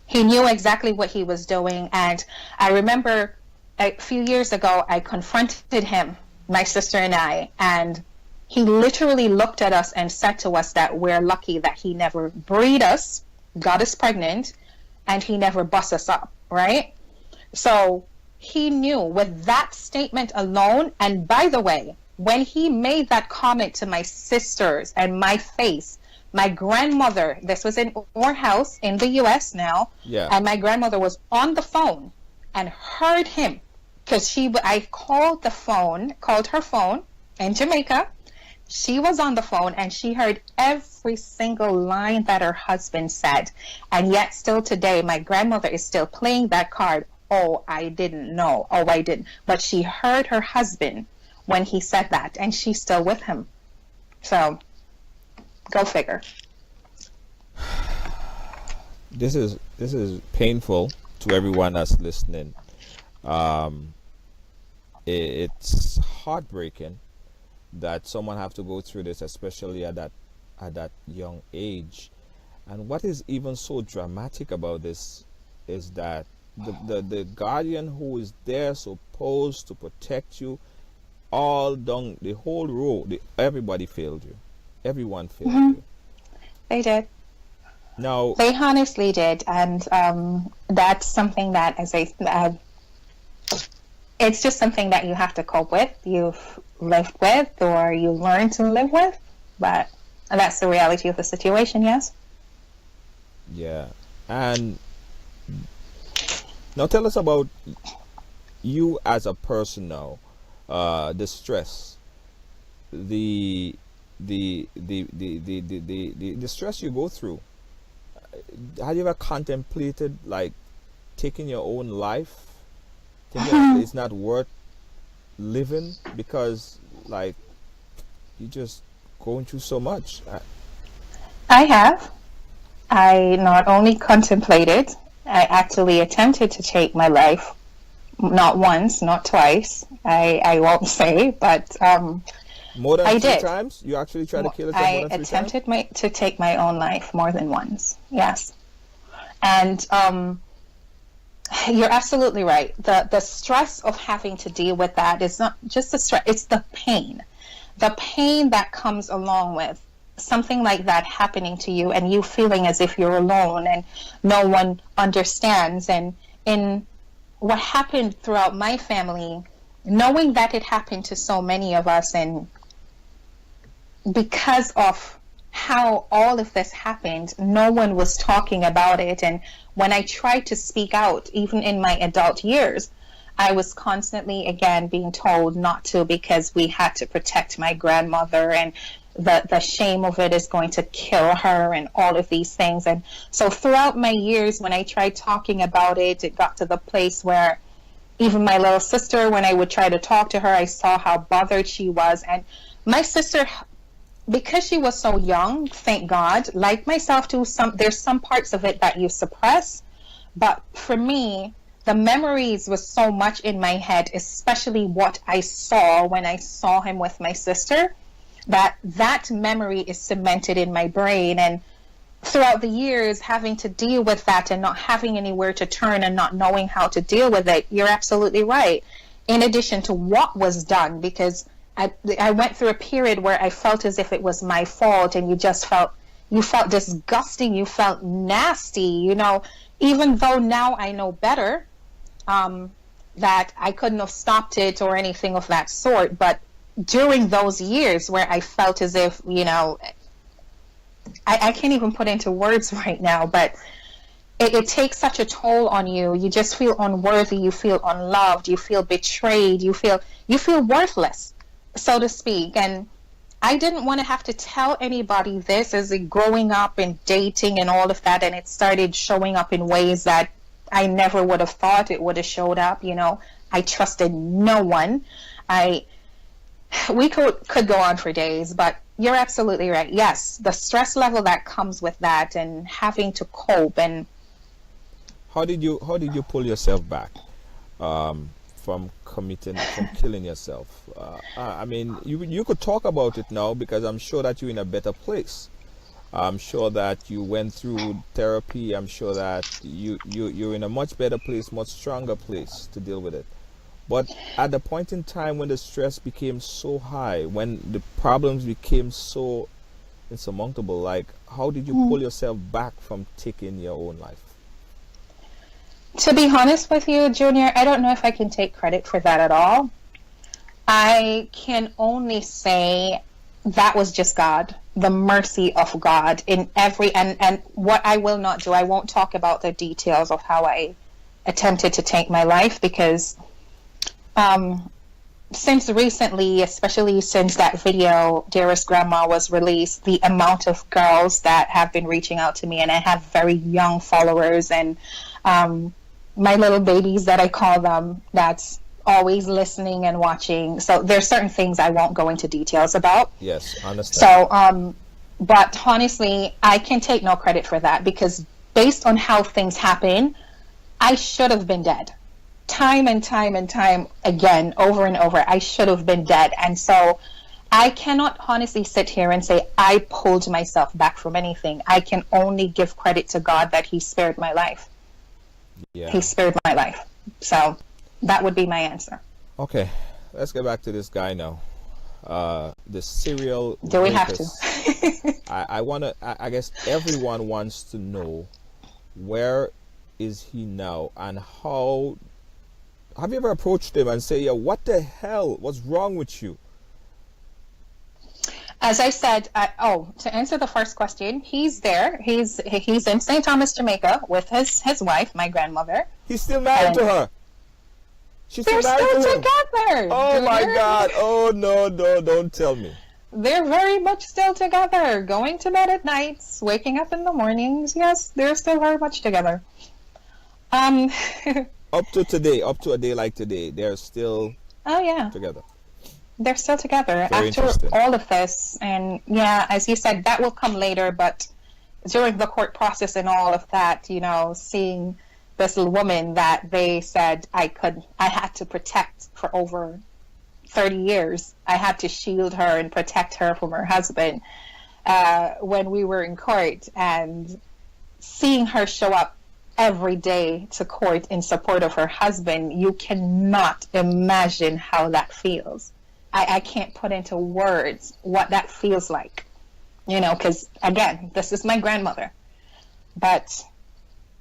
Speaker 5: He knew exactly what he was doing. And I remember a few years ago, I confronted him, my sister and I, and he literally looked at us and said to us that we're lucky that he never breed us, got us pregnant, and he never bust us up, right? So he knew with that statement alone. And by the way, when he made that comment to my sisters and my face, my grandmother, this was in our house in the US now,
Speaker 6: Yeah.
Speaker 5: and my grandmother was on the phone and heard him, because I called her phone in Jamaica. She was on the phone and she heard every single line that her husband said. And yet still today, my grandmother is still playing that card. Oh, I didn't know. Oh, I didn't. But she heard her husband when he said that, and she's still with him. So, go figure.
Speaker 6: This is painful to everyone that's listening. It's heartbreaking that someone have to go through this, especially at that young age. And what is even so dramatic about this is that the guardian who is there supposed to protect you, all down the whole row, everybody failed you. Everyone failed you.
Speaker 5: They did.
Speaker 6: Now,
Speaker 5: They honestly did. And that's something that, as it's just something that you have to cope with, you've lived with, or you learn to live with. But that's the reality of the situation, yes.
Speaker 6: Yeah. And now tell us about you as a person now. The stress, the the stress you go through. Have you ever contemplated like taking your own life? Thinking it's not worth living because like you just going through so much.
Speaker 5: I have. I not only contemplated, I actually attempted to take my life. Not once, not twice. I won't say, but
Speaker 6: More than
Speaker 5: I
Speaker 6: three
Speaker 5: did.
Speaker 6: times? You actually tried to kill yourself
Speaker 5: I
Speaker 6: more than 3 times?
Speaker 5: attempted to take my own life more than once. Yes, and you're absolutely right. The stress of having to deal with that is not just the stress; it's the pain that comes along with something like that happening to you, and you feeling as if you're alone and no one understands. And in what happened throughout my family, knowing that it happened to so many of us, and because of how all of this happened, no one was talking about it. And when I tried to speak out, even in my adult years, I was constantly again being told not to, because we had to protect my grandmother, and the shame of it is going to kill her, and all of these things. And so throughout my years, when I tried talking about it, it got to the place where even my little sister, when I would try to talk to her, I saw how bothered she was. And my sister, because she was so young, thank God, like myself too, there's some parts of it that you suppress. But for me, the memories was so much in my head, especially what I saw when I saw him with my sister, that memory is cemented in my brain. And throughout the years, having to deal with that and not having anywhere to turn and not knowing how to deal with it, you're absolutely right. In addition to what was done, because I went through a period where I felt as if it was my fault, and you felt disgusting, you felt nasty, even though now I know better, that I couldn't have stopped it or anything of that sort. But during those years where I felt as if, I can't even put into words right now, but it takes such a toll on you. You just feel unworthy, you feel unloved, you feel betrayed, you feel worthless, so to speak. And I didn't want to have to tell anybody this as growing up and dating and all of that, and it started showing up in ways that I never would have thought it would have showed up. I trusted no one. We could go on for days, but you're absolutely right. Yes, the stress level that comes with that, and having to cope. And
Speaker 6: how did you pull yourself back from killing yourself? I mean, you could talk about it now, because I'm sure that you're in a better place. I'm sure that you went through therapy. I'm sure that you're in a much better place, much stronger place to deal with it. But at the point in time when the stress became so high, when the problems became so insurmountable, like, how did you pull yourself back from taking your own life?
Speaker 5: To be honest with you, Junior, I don't know if I can take credit for that at all. I can only say that was just God, the mercy of God in every, and what I will not do, I won't talk about the details of how I attempted to take my life, because since recently, especially since that video, Dearest Grandma, was released, the amount of girls that have been reaching out to me, and I have very young followers, and my little babies that I call them, that's always listening and watching. So there's certain things I won't go into details about.
Speaker 6: Yes, I understand.
Speaker 5: So, but honestly, I can take no credit for that, because based on how things happen, I should have been dead. Time and time and time again, over and over, I should have been dead. And so I cannot honestly sit here and say I pulled myself back from anything. I can only give credit to God that He spared my life.
Speaker 6: Yeah.
Speaker 5: He spared my life. So that would be my answer.
Speaker 6: Okay, let's get back to this guy now. The serial
Speaker 5: Do we have
Speaker 6: rapist.
Speaker 5: to?
Speaker 6: I guess everyone wants to know, where is he now, and how Have you ever approached him and say, yeah, what the hell? What's wrong with you?
Speaker 5: As I said, to answer the first question, he's there. He's in St. Thomas, Jamaica, with his wife, my grandmother.
Speaker 6: He's still married to her. She's still
Speaker 5: They're
Speaker 6: married
Speaker 5: still
Speaker 6: to him.
Speaker 5: together.
Speaker 6: Oh my
Speaker 5: Junior.
Speaker 6: God. Oh no, don't tell me.
Speaker 5: They're very much still together. Going to bed at nights, waking up in the mornings. Yes, they're still very much together.
Speaker 6: Up to today, up to a day like today, they're still
Speaker 5: Oh yeah,
Speaker 6: together.
Speaker 5: they're still together
Speaker 6: Very
Speaker 5: after
Speaker 6: interesting.
Speaker 5: all of this. And yeah, as you said, that will come later. But during the court process and all of that, seeing this woman that they said I had to protect for over 30 years. I had to shield her and protect her from her husband when we were in court, and seeing her show up every day to court in support of her husband, you cannot imagine how that feels. I can't put into words what that feels like, because again, this is my grandmother. But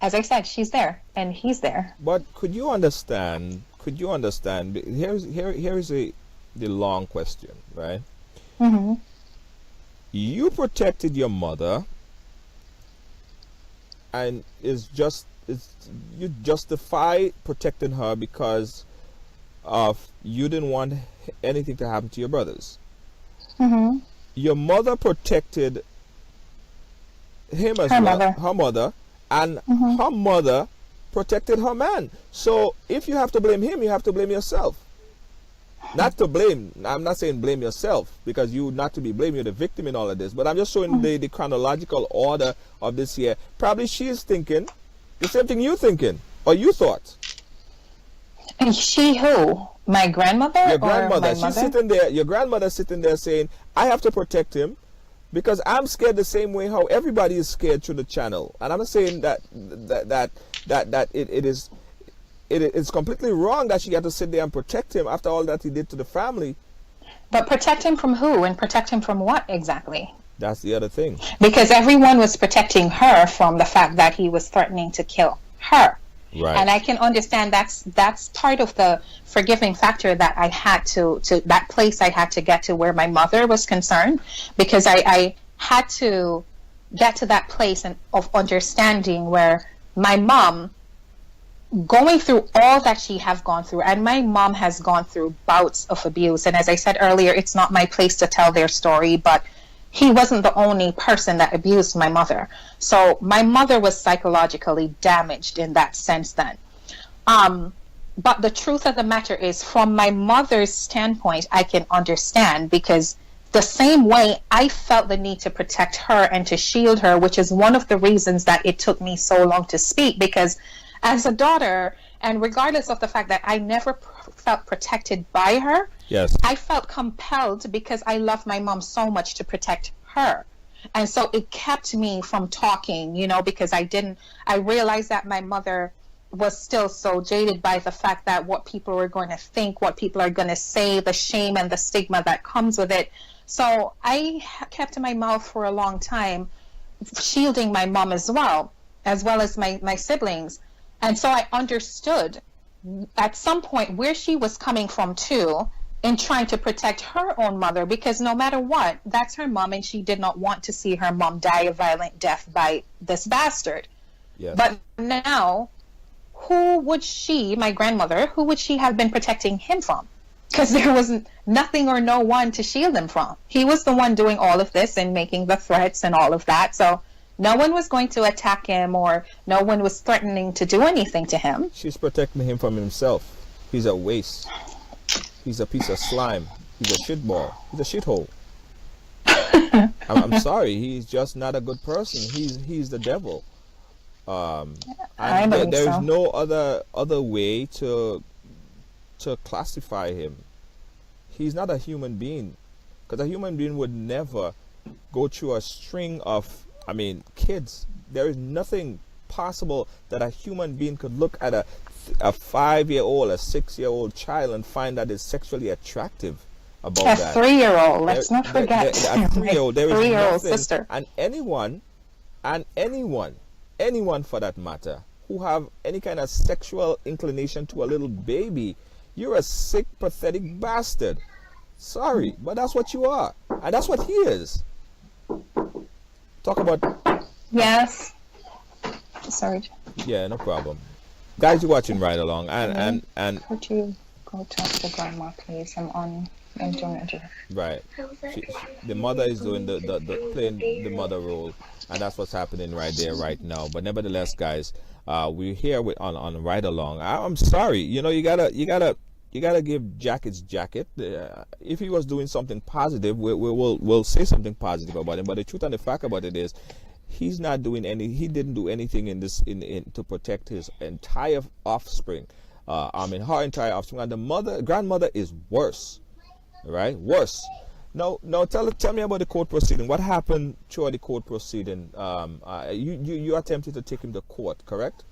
Speaker 5: as I said, she's there and he's there.
Speaker 6: But could you understand? Here's the long question, right?
Speaker 5: Mm-hmm.
Speaker 6: You protected your mother, and you justify protecting her because of you didn't want anything to happen to your brothers.
Speaker 5: Mm-hmm.
Speaker 6: Your mother protected him as
Speaker 5: Her
Speaker 6: well,
Speaker 5: mother.
Speaker 6: her mother, and
Speaker 5: Mm-hmm.
Speaker 6: her mother protected her man. So if you have to blame him, you have to blame yourself. Not to blame. I'm not saying blame yourself, because you not to be blamed. You're the victim in all of this. But I'm just showing the chronological order of this here. Probably she is thinking the same thing you thinking or you thought.
Speaker 5: And she who? My grandmother?
Speaker 6: Your
Speaker 5: Or
Speaker 6: grandmother.
Speaker 5: my
Speaker 6: She's
Speaker 5: mother?
Speaker 6: sitting there. Your grandmother sitting there saying, "I have to protect him because I'm scared the same way how everybody is scared through the channel." And I'm not saying that it's completely wrong that she had to sit there and protect him after all that he did to the family.
Speaker 5: But protect him from who? And protect him from what exactly?
Speaker 6: That's the other thing.
Speaker 5: Because everyone was protecting her from the fact that he was threatening to kill her.
Speaker 6: Right.
Speaker 5: And I can understand that's part of the forgiving factor that I had to that place I had to get to where my mother was concerned, because I had to get to that place of understanding where my mom, going through all that she have gone through, and my mom has gone through bouts of abuse, and as I said earlier, it's not my place to tell their story, but he wasn't the only person that abused my mother. So my mother was psychologically damaged in that sense then. But the truth of the matter is, from my mother's standpoint, I can understand, because the same way I felt the need to protect her and to shield her, which is one of the reasons that it took me so long to speak, because as a daughter, and regardless of the fact that I never felt protected by her,
Speaker 6: Yes.
Speaker 5: I felt compelled, because I love my mom so much, to protect her. And so it kept me from talking, because I realized that my mother was still so jaded by the fact that what people were going to think, what people are going to say, the shame and the stigma that comes with it. So I kept my mouth for a long time, shielding my mom as well as my siblings. And so I understood at some point where she was coming from too, in trying to protect her own mother, because no matter what, that's her mom, and she did not want to see her mom die a violent death by this bastard.
Speaker 6: Yes.
Speaker 5: But now, who would she, my grandmother, who would she have been protecting him from? Because there was nothing or no one to shield him from. He was the one doing all of this and making the threats and all of that. So no one was going to attack him, or no one was threatening to do anything to him.
Speaker 6: She's protecting him from himself. He's a waste. He's a piece of slime. He's a shitball. He's a shithole. I'm sorry. He's just not a good person. He's the devil.
Speaker 5: I
Speaker 6: And
Speaker 5: believe
Speaker 6: there's
Speaker 5: so.
Speaker 6: no other way to classify him. He's not a human being, because a human being would never go through a string of, kids. There is nothing possible that a human being could look at a 5-year-old, a 6-year-old child and find that is sexually attractive about
Speaker 5: A
Speaker 6: that.
Speaker 5: 3-year-old, let's not forget.
Speaker 6: A 3-year-old, there is
Speaker 5: 3-year-old
Speaker 6: nothing,
Speaker 5: sister.
Speaker 6: and anyone for that matter, who have any kind of sexual inclination to a little baby, you're a sick, pathetic bastard. Sorry, but that's what you are. And that's what he is. Talk about...
Speaker 5: Yes. Sorry.
Speaker 6: Yeah, no problem. Guys, you're watching Right Along. And
Speaker 5: Could you go talk to grandma, please? I'm doing it.
Speaker 6: right. The mother is doing the playing the mother role, and that's what's happening right there, right now. But nevertheless, guys, we're here on Right Along. I'm sorry, you gotta give Jack his jacket. If he was doing something positive, we'll say something positive about him. But the truth and the fact about it is, he didn't do anything in to protect his entire offspring. Her entire offspring, and the grandmother is worse. Right? Worse. No, tell me about the court proceeding. What happened throughout the court proceeding? You attempted to take him to court, correct?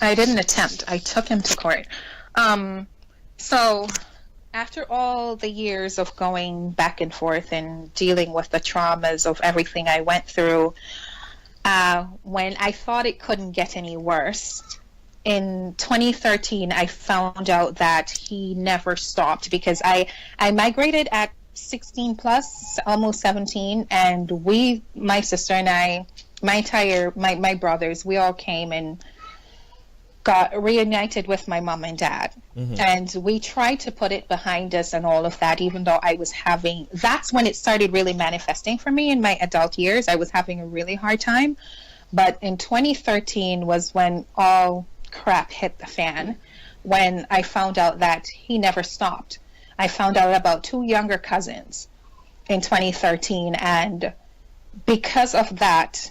Speaker 5: I didn't attempt. I took him to court. So after all the years of going back and forth and dealing with the traumas of everything I went through, when I thought it couldn't get any worse, in 2013, I found out that he never stopped, because I migrated at 16 plus, almost 17, and my sister and I, my brothers, we all came and got reunited with my mom and dad. Mm-hmm. And we tried to put it behind us and all of that, even though that's when it started really manifesting for me in my adult years. I was having a really hard time. But in 2013 was when all crap hit the fan, when I found out that he never stopped. I found out about 2 younger cousins in 2013, and because of that,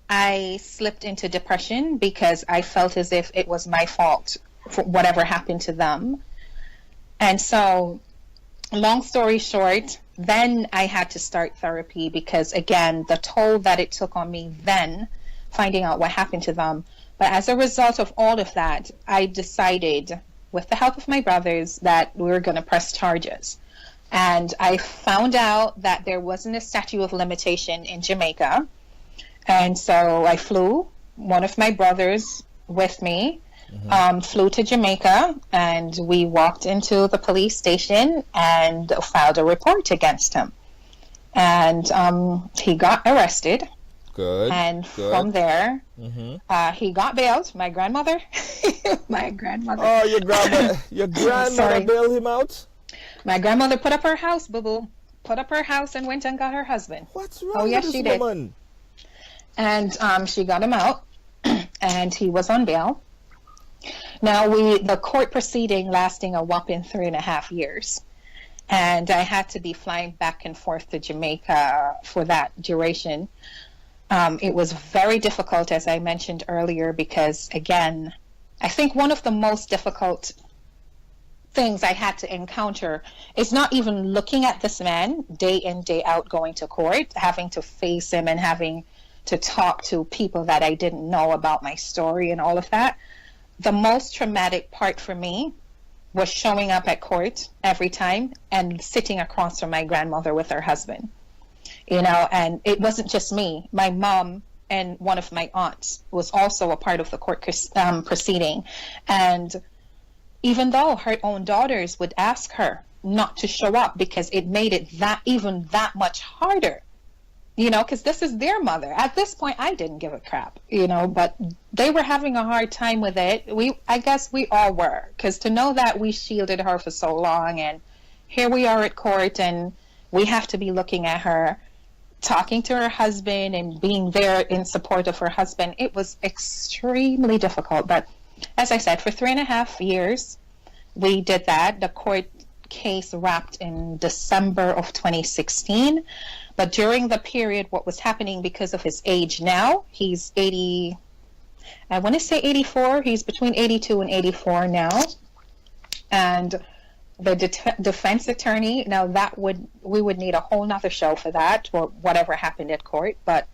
Speaker 5: I slipped into depression, because I felt as if it was my fault for whatever happened to them. And so, long story short, then I had to start therapy, because again, the toll that it took on me then, finding out what happened to them. But as a result of all of that, I decided, with the help of my brothers, that we were going to press charges. And I found out that there wasn't a statute of limitation in Jamaica. And so I flew, one of my brothers with me, flew to Jamaica, and we walked into the police station and filed a report against him. And he got arrested.
Speaker 6: Good.
Speaker 5: And from there, he got bailed. My grandmother.
Speaker 6: Oh, your grandmother bailed him out?
Speaker 5: My grandmother put up her house, boo-boo. Put up her house and went and got her husband.
Speaker 6: What's wrong with this woman?
Speaker 5: And she got him out, and he was on bail. Now, the court proceeding lasting a whopping 3.5 years. And I had to be flying back and forth to Jamaica for that duration. It was very difficult, as I mentioned earlier, because, again, I think one of the most difficult things I had to encounter is not even looking at this man day in, day out, going to court, having to face him and having to talk to people that I didn't know about my story and all of that. The most traumatic part for me was showing up at court every time and sitting across from my grandmother with her husband. And it wasn't just me. My mom and one of my aunts was also a part of the court proceeding. And even though her own daughters would ask her not to show up, because it made it that much harder, because this is their mother. At this point, I didn't give a crap, but they were having a hard time with it. I guess we all were, because to know that we shielded her for so long, and here we are at court, and we have to be looking at her, talking to her husband and being there in support of her husband. It was extremely difficult. But as I said, for 3.5 years, we did that. The court case wrapped in December of 2016. But during the period, what was happening, because of his age now, he's 80, I want to say 84. He's between 82 and 84 now. And the defense attorney, now we would need a whole nother show for that, or whatever happened at court. But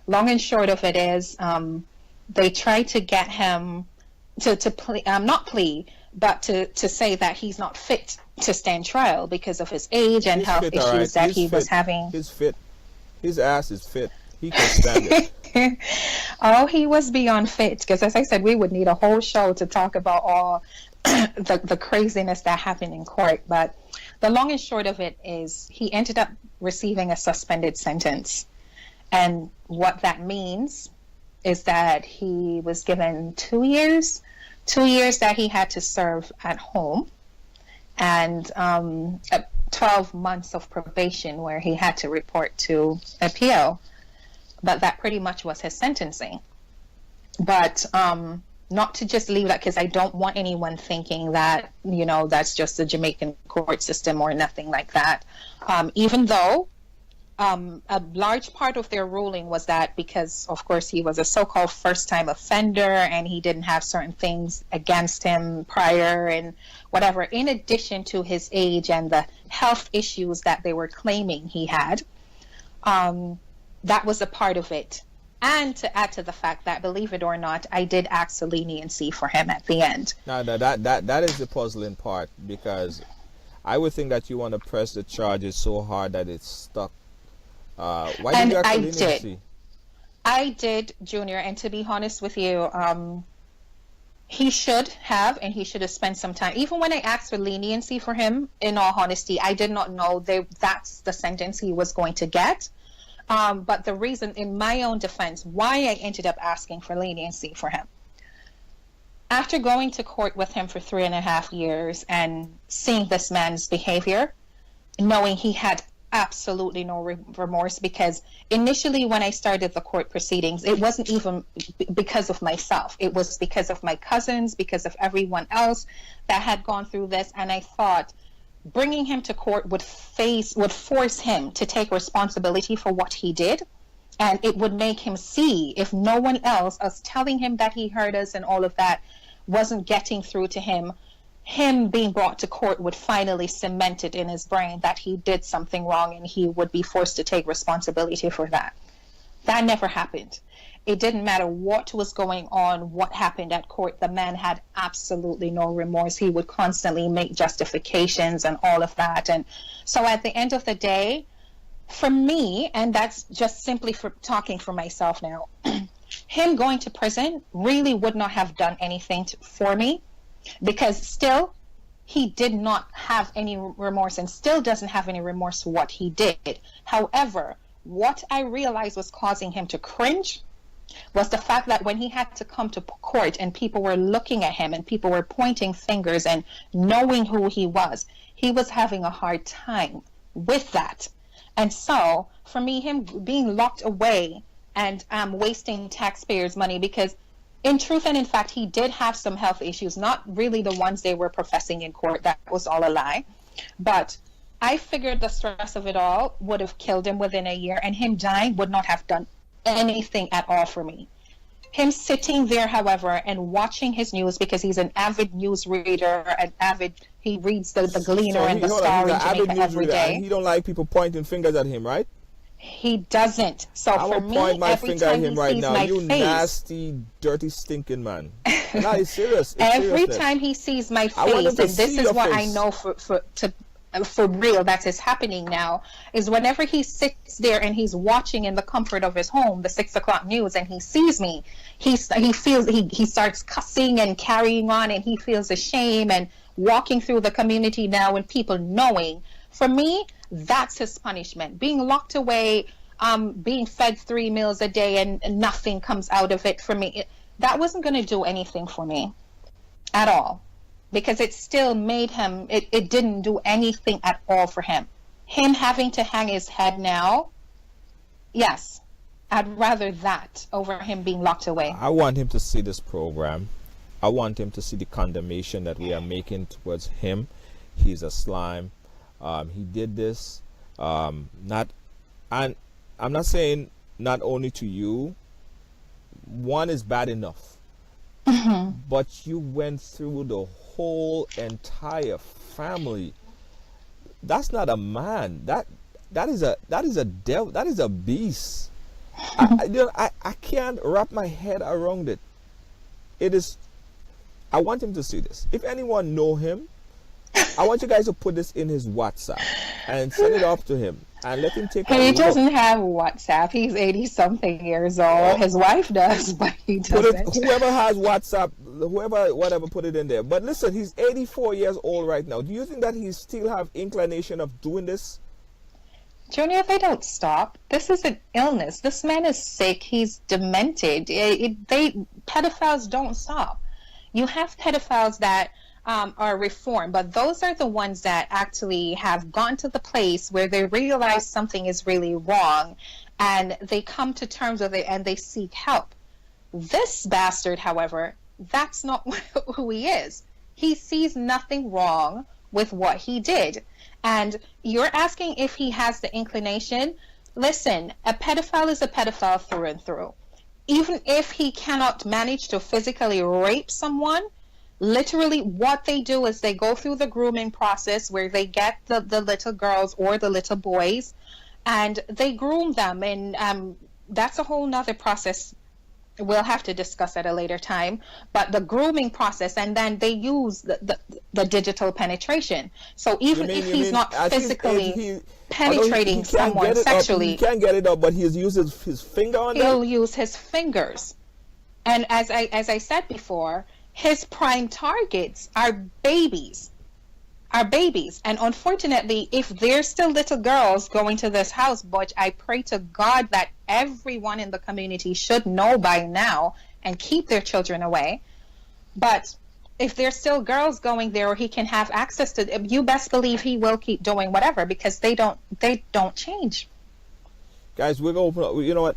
Speaker 5: long and short of it is, they tried to get him to plea, not plea, but to say that he's not fit to stand trial because of his age and health issues that he was having.
Speaker 6: He's fit. His ass is fit. He can stand it.
Speaker 5: Oh, he was beyond fit because, as I said, we would need a whole show to talk about all the craziness that happened in court. But the long and short of it is he ended up receiving a suspended sentence. And what that means is that he was given 2 years, 2 years that he had to serve at home, and 12 months of probation where he had to report to appeal. But that pretty much was his sentencing. But not to just leave that, because I don't want anyone thinking that, you know, that's just the Jamaican court system or nothing like that. Even though a large part of their ruling was that because, of course, he was a so-called first-time offender and he didn't have certain things against him prior and whatever, in addition to his age and the health issues that they were claiming he had, that was a part of it. And to add to the fact that, believe it or not, I did ask for leniency for him at the end.
Speaker 6: Now, that is the puzzling part, because I would think that you want to press the charges so hard that it's stuck. Why did you ask for leniency?
Speaker 5: I did, Junior, and to be honest with you, he should have, and he should have spent some time. Even when I asked for leniency for him, in all honesty, I did not know that's the sentence he was going to get. But the reason, in my own defense, why I ended up asking for leniency for him, after going to court with him for 3.5 years and seeing this man's behavior, knowing he had absolutely no remorse, because initially when I started the court proceedings, it wasn't even because of myself. It was because of my cousins, because of everyone else that had gone through this. And I thought bringing him to court would force him to take responsibility for what he did. And it would make him see, if no one else, us telling him that he hurt us and all of that wasn't getting through to him, him being brought to court would finally cement it in his brain that he did something wrong and he would be forced to take responsibility for that. That never happened. It didn't matter what was going on, what happened at court. The man had absolutely no remorse. He would constantly make justifications and all of that. And so at the end of the day, for me, and that's just simply for talking for myself now, him going to prison really would not have done anything for me, because still he did not have any remorse and still doesn't have any remorse for what he did. However, what I realized was causing him to cringe was the fact that when he had to come to court and people were looking at him and people were pointing fingers and knowing who he was having a hard time with that. And so for me, him being locked away and wasting taxpayers' money, because in truth and in fact, he did have some health issues, not really the ones they were professing in court. That was all a lie. But I figured the stress of it all would have killed him within a year, and him dying would not have done anything at all for me. Him sitting there, however, and watching his news, because he's an avid news reader, he reads the Gleaner and the Star in Jamaica every day.
Speaker 6: He don't like people pointing fingers at him, right?
Speaker 5: He doesn't. So
Speaker 6: I
Speaker 5: for
Speaker 6: will
Speaker 5: me,
Speaker 6: point my
Speaker 5: every
Speaker 6: finger at
Speaker 5: time
Speaker 6: him
Speaker 5: he
Speaker 6: right
Speaker 5: sees
Speaker 6: now.
Speaker 5: my
Speaker 6: You
Speaker 5: face,
Speaker 6: nasty, dirty, stinking man. No, it's serious. It's
Speaker 5: every
Speaker 6: seriousness.
Speaker 5: time he sees my
Speaker 6: I want him
Speaker 5: face,
Speaker 6: to
Speaker 5: and this
Speaker 6: see
Speaker 5: is
Speaker 6: your
Speaker 5: what I
Speaker 6: face.
Speaker 5: know for real that is happening now, is whenever he sits there and he's watching in the comfort of his home the 6 o'clock news and he sees me, he starts cussing and carrying on, and he feels ashamed and walking through the community now and people knowing. For me, that's his punishment. Being locked away, being fed 3 meals a day and nothing comes out of it for me, that wasn't going to do anything for me at all, because it still made him, it didn't do anything at all for him. Him having to hang his head now, yes, I'd rather that over him being locked away.
Speaker 6: I want him to see this program. I want him to see the condemnation that we are making towards him. He's a slime. He did this. And I'm not saying not only to you. One is bad enough.
Speaker 5: Mm-hmm.
Speaker 6: But you went through the whole entire family. That's not a man. That is a devil. That is a beast. I can't wrap my head around it. It is. I want him to see this. If anyone know him, I want you guys to put this in his WhatsApp and send it off to him. and let him take a
Speaker 5: He
Speaker 6: look.
Speaker 5: doesn't have WhatsApp. He's 80 something years old. His wife does, but he
Speaker 6: Put it,
Speaker 5: doesn't.
Speaker 6: whoever has WhatsApp, whoever, whatever, put it in there. But listen, he's 84 years old right now. Do you think that he still have inclination of doing this?
Speaker 5: Junior, they don't stop. This is an illness. This man is sick. He's demented. Pedophiles don't stop. You have pedophiles that are reformed, but those are the ones that actually have gone to the place where they realize something is really wrong, and they come to terms with it and they seek help. This bastard, however, that's not who he is. He sees nothing wrong with what he did. And you're asking if he has the inclination. Listen, a pedophile is a pedophile through and through. Even if he cannot manage to physically rape someone, literally what they do is they go through the grooming process where they get the little girls or the little boys and they groom them. And that's a whole nother process. We'll have to discuss at a later time, but the grooming process, and then they use the digital penetration. So even if he's not physically penetrating someone sexually,
Speaker 6: he can't get it up, but he's uses his finger on it.
Speaker 5: He'll use his fingers. And as I said before, his prime targets are babies. And unfortunately, if there's still little girls going to this house, but I pray to God that everyone in the community should know by now and keep their children away. But if there's still girls going there, or he can have access to them, you best believe he will keep doing whatever, because they don't change.
Speaker 6: Guys, we're going to open up. You know what?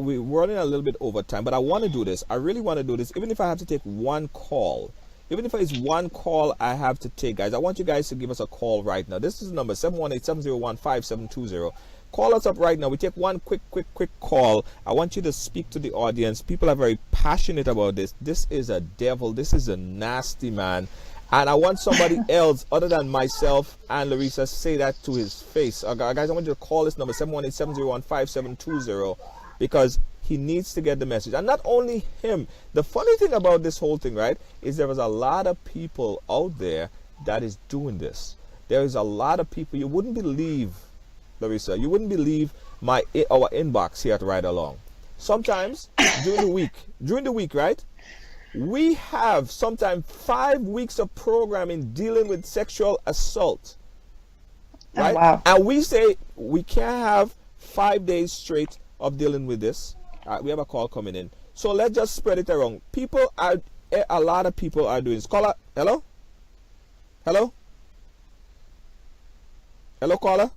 Speaker 6: We're running a little bit over time, but I want to do this. I really want to do this, even if I have to take one call. Even if it's one call I have to take, guys, I want you guys to give us a call right now. This is the number, 718-701-5720. Call us up right now. We take one quick call. I want you to speak to the audience. People are very passionate about this. This is a devil. This is a nasty man. And I want somebody else other than myself and Larissa say that to his face. Guys, I want you to call this number, 718-701-5720, because he needs to get the message. And not only him. The funny thing about this whole thing, right, is there is a lot of people out there that is doing this. There is a lot of people. You wouldn't believe, Larissa, you wouldn't believe our inbox here at Ride Along. Sometimes during the week, right, we have sometimes 5 weeks of programming dealing with sexual assault. Right?
Speaker 5: Oh, wow.
Speaker 6: And we say we can't have 5 days straight of dealing with this. We have a call coming in. So let's just spread it around. A lot of people are doing this. Caller, hello? Hello? Hello, caller?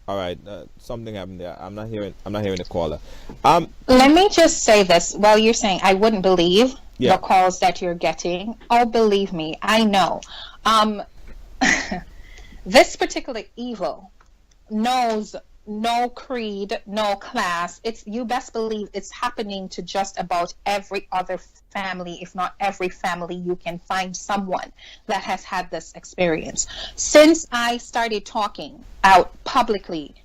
Speaker 6: All right, something happened there. I'm not hearing the caller.
Speaker 5: Let me just say this while you're saying I wouldn't believe the calls that you're getting. Oh, believe me, I know. This particular evil knows no creed, no class. You best believe it's happening to just about every other family, if not every family. You can find someone that has had this experience. Since I started talking out publicly,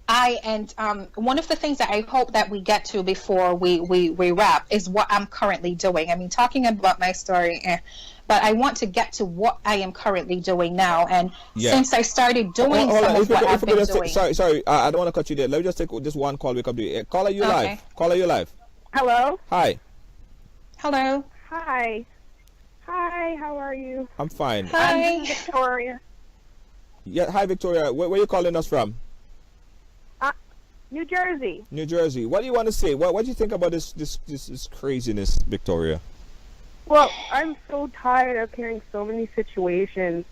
Speaker 5: one of the things that I hope that we get to before we wrap is what I'm currently doing. I mean, talking about my story, but I want to get to what I am currently doing now. And since I started doing some of what I've been doing.
Speaker 6: Sorry, I don't want to cut you there. Let me just take this one call. We come to you. Caller, you live. Caller, you live.
Speaker 7: Hello.
Speaker 6: Hi.
Speaker 5: Hello.
Speaker 7: Hi. Hi, how are you?
Speaker 6: I'm fine.
Speaker 5: Hi.
Speaker 7: I'm Victoria.
Speaker 6: Yeah, hi, Victoria. Where are you calling us from?
Speaker 7: New Jersey.
Speaker 6: New Jersey. What do you want to say? What do you think about this craziness, Victoria?
Speaker 7: Well, I'm so tired of hearing so many situations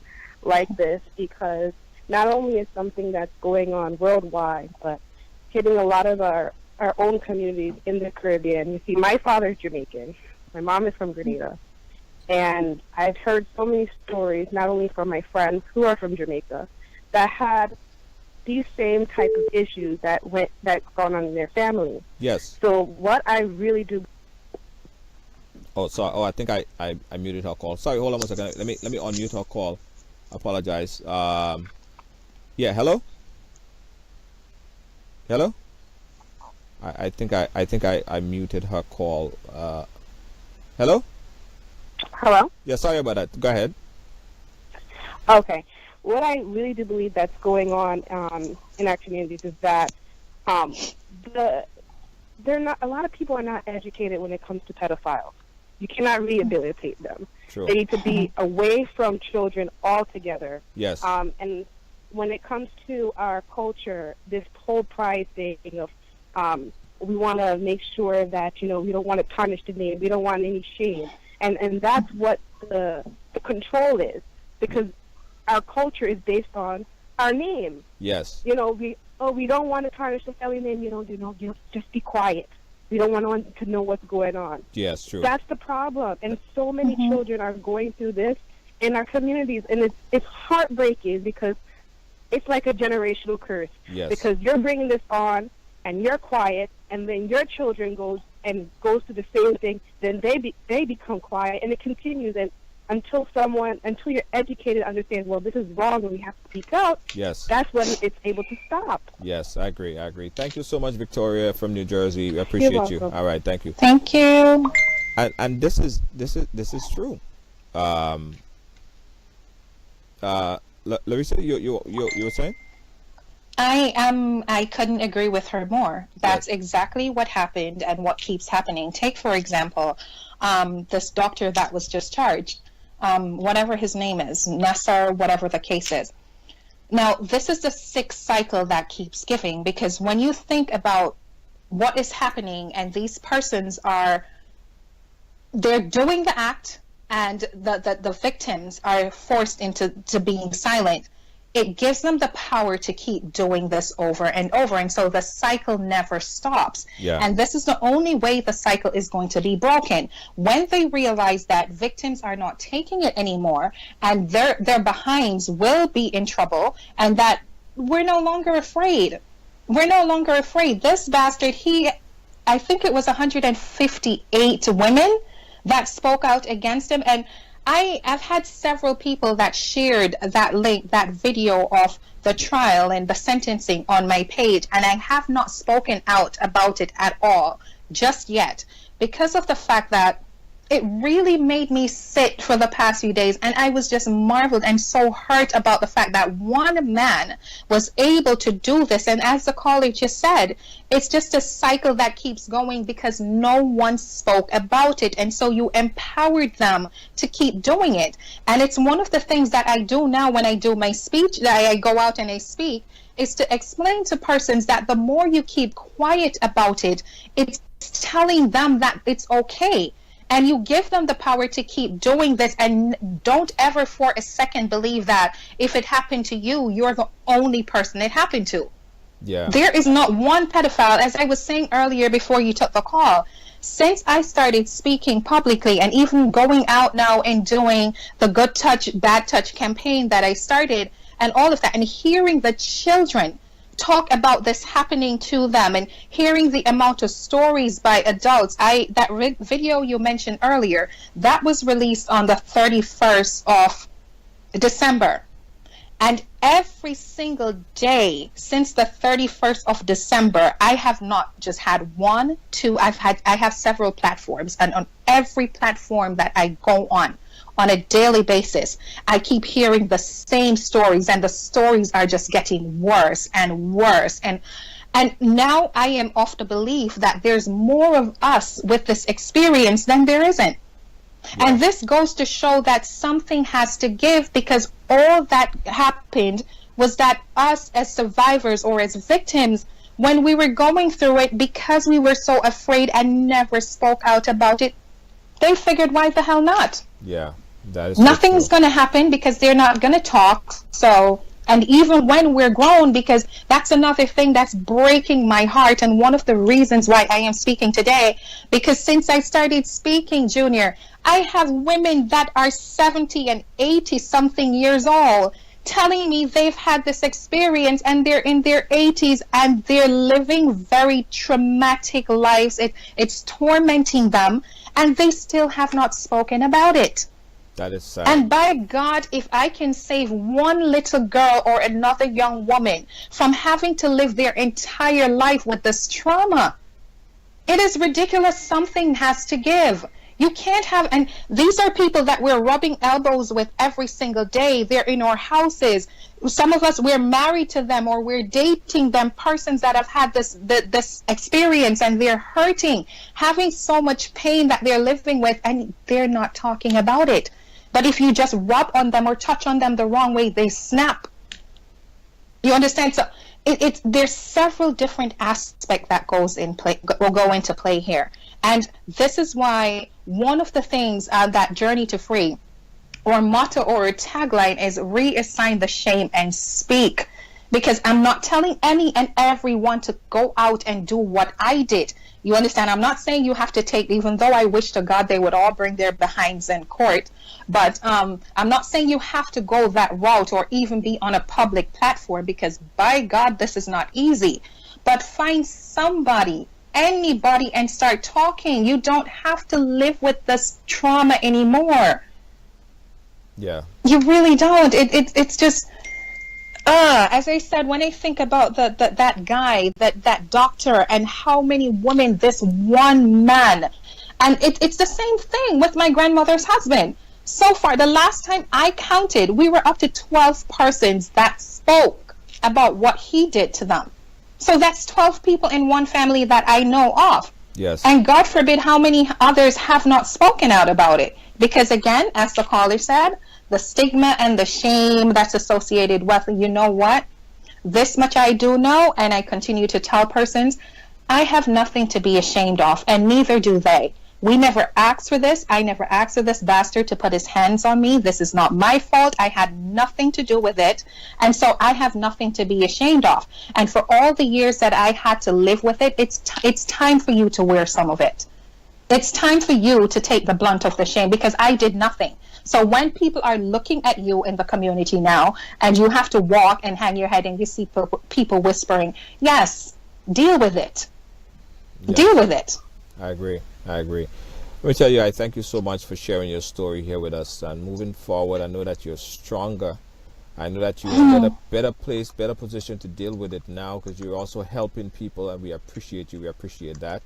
Speaker 7: like this, because not only is something that's going on worldwide, but hitting a lot of our own communities in the Caribbean. You see, my father's Jamaican. My mom is from Grenada. And I've heard so many stories, not only from my friends who are from Jamaica, that had these same type of issues that's gone on in their family.
Speaker 6: Yes.
Speaker 7: So what I really do.
Speaker 6: Oh, sorry. Oh, I think I muted her call. Sorry, hold on 1 second. Let me unmute her call. Apologize. Yeah. Hello. Hello. I think I muted her call. Hello.
Speaker 7: Hello.
Speaker 6: Yeah. Sorry about that. Go ahead.
Speaker 7: Okay. What I really do believe that's going on in our communities is that they're not. A lot of people are not educated when it comes to pedophiles. You cannot rehabilitate them.
Speaker 6: True.
Speaker 7: They need to be away from children altogether.
Speaker 6: Yes.
Speaker 7: And when it comes to our culture, this whole pride thing of we want to make sure that, we don't want to tarnish the name. We don't want any shame. And that's what the control is, because our culture is based on our name.
Speaker 6: Yes.
Speaker 7: We don't want to tarnish the family name. Just be quiet. We don't want anyone to know what's going on.
Speaker 6: Yes, true.
Speaker 7: That's the problem. And so many children are going through this in our communities, and it's heartbreaking because it's like a generational curse.
Speaker 6: Yes.
Speaker 7: Because you're bringing this on, and you're quiet, and then your children goes through the same thing. Then they become quiet, and it continues. And until you're educated, understand, well, this is wrong, and we have to speak out.
Speaker 6: Yes.
Speaker 7: That's when it's able to stop.
Speaker 6: Yes, I agree. Thank you so much, Victoria from New Jersey. We appreciate you.
Speaker 7: welcome.
Speaker 6: All right, thank you.
Speaker 5: Thank you.
Speaker 6: And this is true. Larissa, you were saying?
Speaker 5: I couldn't agree with her more. That's exactly what happened and what keeps happening. Take, for example, this doctor that was just charged, whatever his name is, Nassar, whatever the case is. Now, this is the sixth cycle that keeps giving, because when you think about what is happening and these persons they're doing the act and the victims are forced into being silent, it gives them the power to keep doing this over and over. And so the cycle never stops.
Speaker 6: Yeah.
Speaker 5: And this is the only way the cycle is going to be broken. When they realize that victims are not taking it anymore and their behinds will be in trouble, and that we're no longer afraid. We're no longer afraid. This bastard, I think it was 158 women that spoke out against him. And I've had several people that shared that link, that video of the trial and the sentencing on my page, and I have not spoken out about it at all just yet, because of the fact that it really made me sit for the past few days, and I was just marveled and so hurt about the fact that one man was able to do this. And as the caller just said, it's just a cycle that keeps going because no one spoke about it, and so you empowered them to keep doing it. And it's one of the things that I do now when I do my speech, that I go out and I speak, is to explain to persons that the more you keep quiet about it, it's telling them that it's okay. And you give them the power to keep doing this, and don't ever for a second believe that if it happened to you, you're the only person it happened to.
Speaker 6: Yeah.
Speaker 5: There is not one pedophile, as I was saying earlier before you took the call. Since I started speaking publicly and even going out now and doing the Good Touch, Bad Touch campaign that I started and all of that, and hearing the children talk about this happening to them, and hearing the amount of stories by adults. That video you mentioned earlier, that was released on the 31st of December, and every single day since the 31st of December, I have not just had one, two, I have several platforms, and on every platform that I go on a daily basis, I keep hearing the same stories, and the stories are just getting worse and worse. And now I am of the belief that there's more of us with this experience than there isn't. Yeah. And this goes to show that something has to give, because all that happened was that us as survivors or as victims, when we were going through it, because we were so afraid and never spoke out about it, they figured, why the hell not?
Speaker 6: Yeah. That is
Speaker 5: nothing's going to happen because they're not going to talk. So, and even when we're grown, because that's another thing that's breaking my heart, and one of the reasons why I am speaking today, because since I started speaking, Junior, I have women that are 70 and 80 something years old telling me they've had this experience, and they're in their 80s and they're living very traumatic lives. It's tormenting them, and they still have not spoken about it.
Speaker 6: That is sad.
Speaker 5: And by God, if I can save one little girl or another young woman from having to live their entire life with this trauma, it is ridiculous. Something has to give. You can't have, and these are people that we're rubbing elbows with every single day. They're in our houses. Some of us, we're married to them or we're dating them, persons that have had this experience, and they're hurting, having so much pain that they're living with, and they're not talking about it. But if you just rub on them or touch on them the wrong way, they snap. You understand? So there's several different aspects that will go into play here. And this is why one of the things that Journey to Free, or motto or tagline, is reassign the shame and speak. Because I'm not telling any and everyone to go out and do what I did. You understand? I'm not saying you have to take, even though I wish to God they would all bring their behinds in court. But I'm not saying you have to go that route or even be on a public platform, because by God, this is not easy. But find somebody, anybody, and start talking. You don't have to live with this trauma anymore.
Speaker 6: Yeah.
Speaker 5: You really don't. It's just... as I said, when I think about that guy, that doctor, and how many women this one man, and it's the same thing with my grandmother's husband. So far, the last time I counted, we were up to 12 persons that spoke about what he did to them. So that's 12 people in one family that I know of.
Speaker 6: Yes.
Speaker 5: And God forbid how many others have not spoken out about it. Because again, as the caller said, the stigma and the shame that's associated with, you know what? This much I do know, and I continue to tell persons, I have nothing to be ashamed of, and neither do they. We never asked for this. I never asked for this bastard to put his hands on me. This is not my fault. I had nothing to do with it. And so I have nothing to be ashamed of. And for all the years that I had to live with it, it's time for you to wear some of it. It's time for you to take the blunt of the shame, because I did nothing. So when people are looking at you in the community now, and you have to walk and hang your head and you see people whispering, yes, deal with it. Yes. Deal with it.
Speaker 6: I agree. Let me tell you, I thank you so much for sharing your story here with us. And moving forward, I know that you're stronger. I know that you're in a better place, better position to deal with it now, because you're also helping people, and we appreciate you. We appreciate that.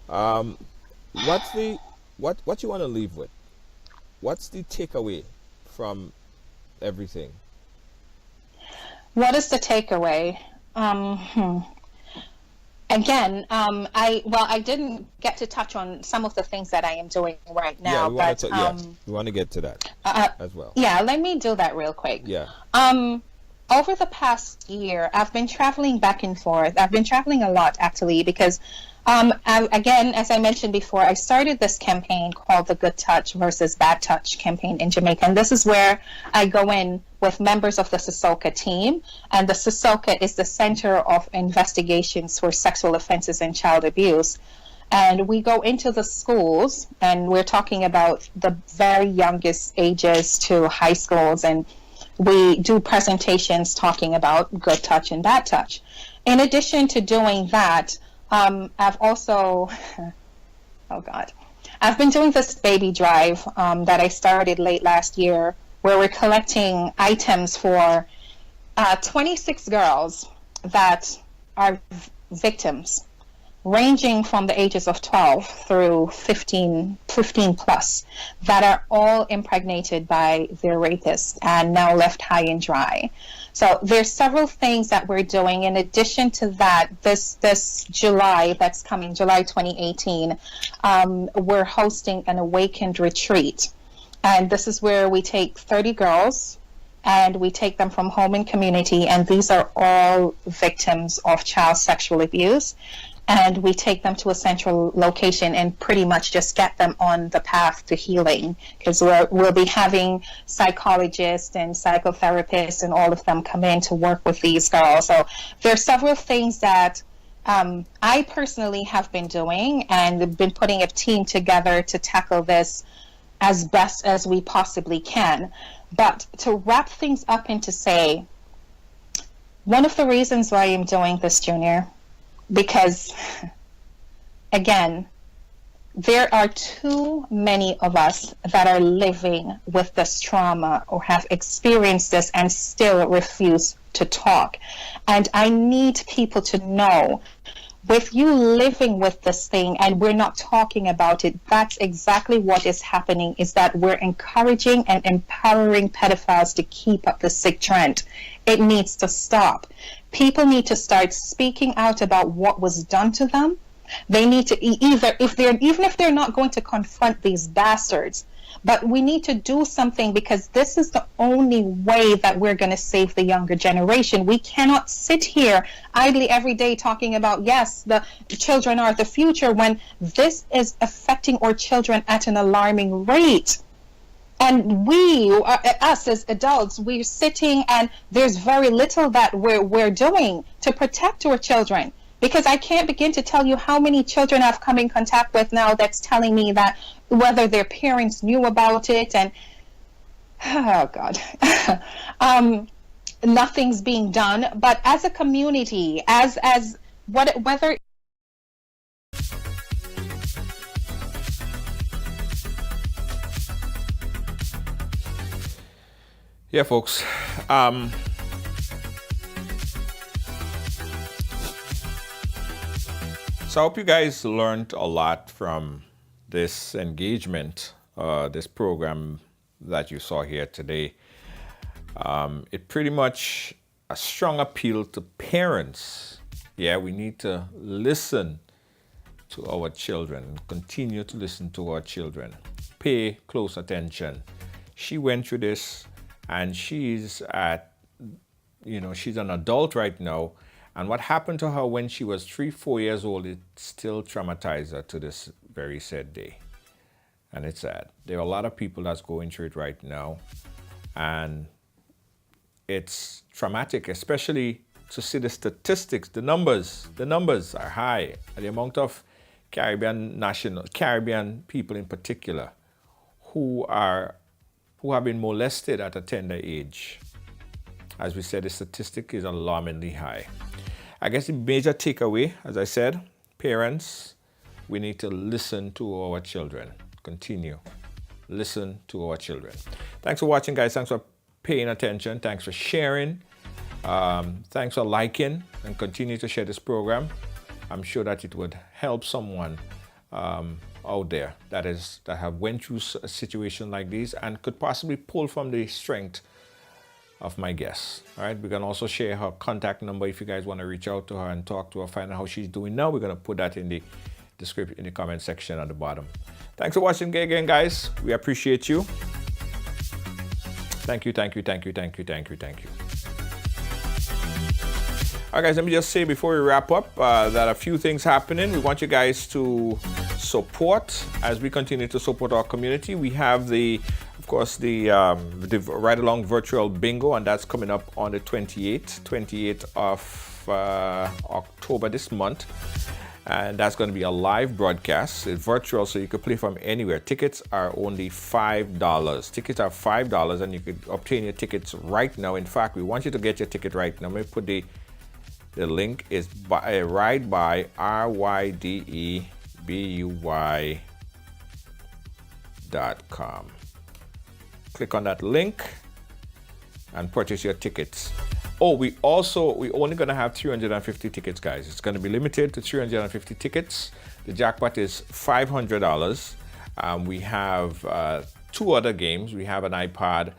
Speaker 6: What you want to leave with? What's the takeaway from everything?
Speaker 5: What is the takeaway? Again, I didn't get to touch on some of the things that I am doing right now,
Speaker 6: we want to get to that as well.
Speaker 5: Yeah, let me do that real quick.
Speaker 6: Yeah.
Speaker 5: Over the past year, I've been traveling back and forth. I've been traveling a lot, actually, because again, as I mentioned before, I started this campaign called the Good Touch versus Bad Touch campaign in Jamaica. And this is where I go in with members of the SISOCA team. And the SISOCA is the Center of Investigations for Sexual Offenses and Child Abuse. And we go into the schools, and we're talking about the very youngest ages to high schools. And we do presentations talking about good touch and bad touch. In addition to doing that, I've also, I've been doing this baby drive that I started late last year, where we're collecting items for 26 girls that are victims, ranging from the ages of 12 through 15 plus, that are all impregnated by their rapists and now left high and dry. So there's several things that we're doing. In addition to that, this July that's coming, July 2018, we're hosting an Awakened retreat. And this is where we take 30 girls and we take them from home and community. And these are all victims of child sexual abuse. And we take them to a central location and pretty much just get them on the path to healing, because we'll be having psychologists and psychotherapists and all of them come in to work with these girls. So there are several things that I personally have been doing, and been putting a team together to tackle this as best as we possibly can. But to wrap things up and to say, one of the reasons why I'm doing this, Junior, because, again, there are too many of us that are living with this trauma or have experienced this and still refuse to talk. And I need people to know with you living with this thing and we're not talking about it, that's exactly what is happening, is that we're encouraging and empowering pedophiles to keep up the sick trend. It needs to stop. People need to start speaking out about what was done to them. They need to even if they're not going to confront these bastards, but we need to do something, because this is the only way that we're going to save the younger generation. We cannot sit here idly every day talking about, yes, the children are the future, when this is affecting our children at an alarming rate. And us as adults, we're sitting and there's very little that we're doing to protect our children. Because I can't begin to tell you how many children I've come in contact with now that's telling me that whether their parents knew about it, and oh God, nothing's being done. But as a community, whether
Speaker 1: Yeah, folks. So I hope you guys learned a lot from this engagement, this program that you saw here today. It pretty much a strong appeal to parents. Yeah, we need to listen to our children, continue to listen to our children, pay close attention. She went through this, and she's she's an adult right now. And what happened to her when she was 3-4 years old, it still traumatized her to this very sad day. And it's sad. There are a lot of people that's going through it right now. And it's traumatic, especially to see the statistics, the numbers. The numbers are high. The amount of Caribbean people in particular who have been molested at a tender age. As we said, the statistic is alarmingly high. I guess the major takeaway, as I said, parents, we need to listen to our children. Continue. Listen to our children. Thanks for watching, guys. Thanks for paying attention. Thanks for sharing. Thanks for liking, and continue to share this program. I'm sure that it would help someone out there that have went through a situation like this and could possibly pull from the strength of my guest. All right, we can also share her contact number if you guys want to reach out to her and talk to her, find out how she's doing now. We're going to put that in the description, in the comment section at the bottom. Thanks for watching again, guys. We appreciate you. Thank you. All right, guys, let me just say before we wrap up that a few things happening. We want you guys to support as we continue to support our community. We have the Ride Along Virtual Bingo, and that's coming up on the 28th of October this month. And that's going to be a live broadcast. It's virtual, so you can play from anywhere. Tickets are only $5. Tickets are $5, and you can obtain your tickets right now. In fact, we want you to get your ticket right now. Let me put the link is Ride by RYDEBUY.com. Click on that link and purchase your tickets. Oh, we only going to have 350 tickets, guys. It's going to be limited to 350 tickets. The jackpot is $500. We have 2 other games. We have an iPod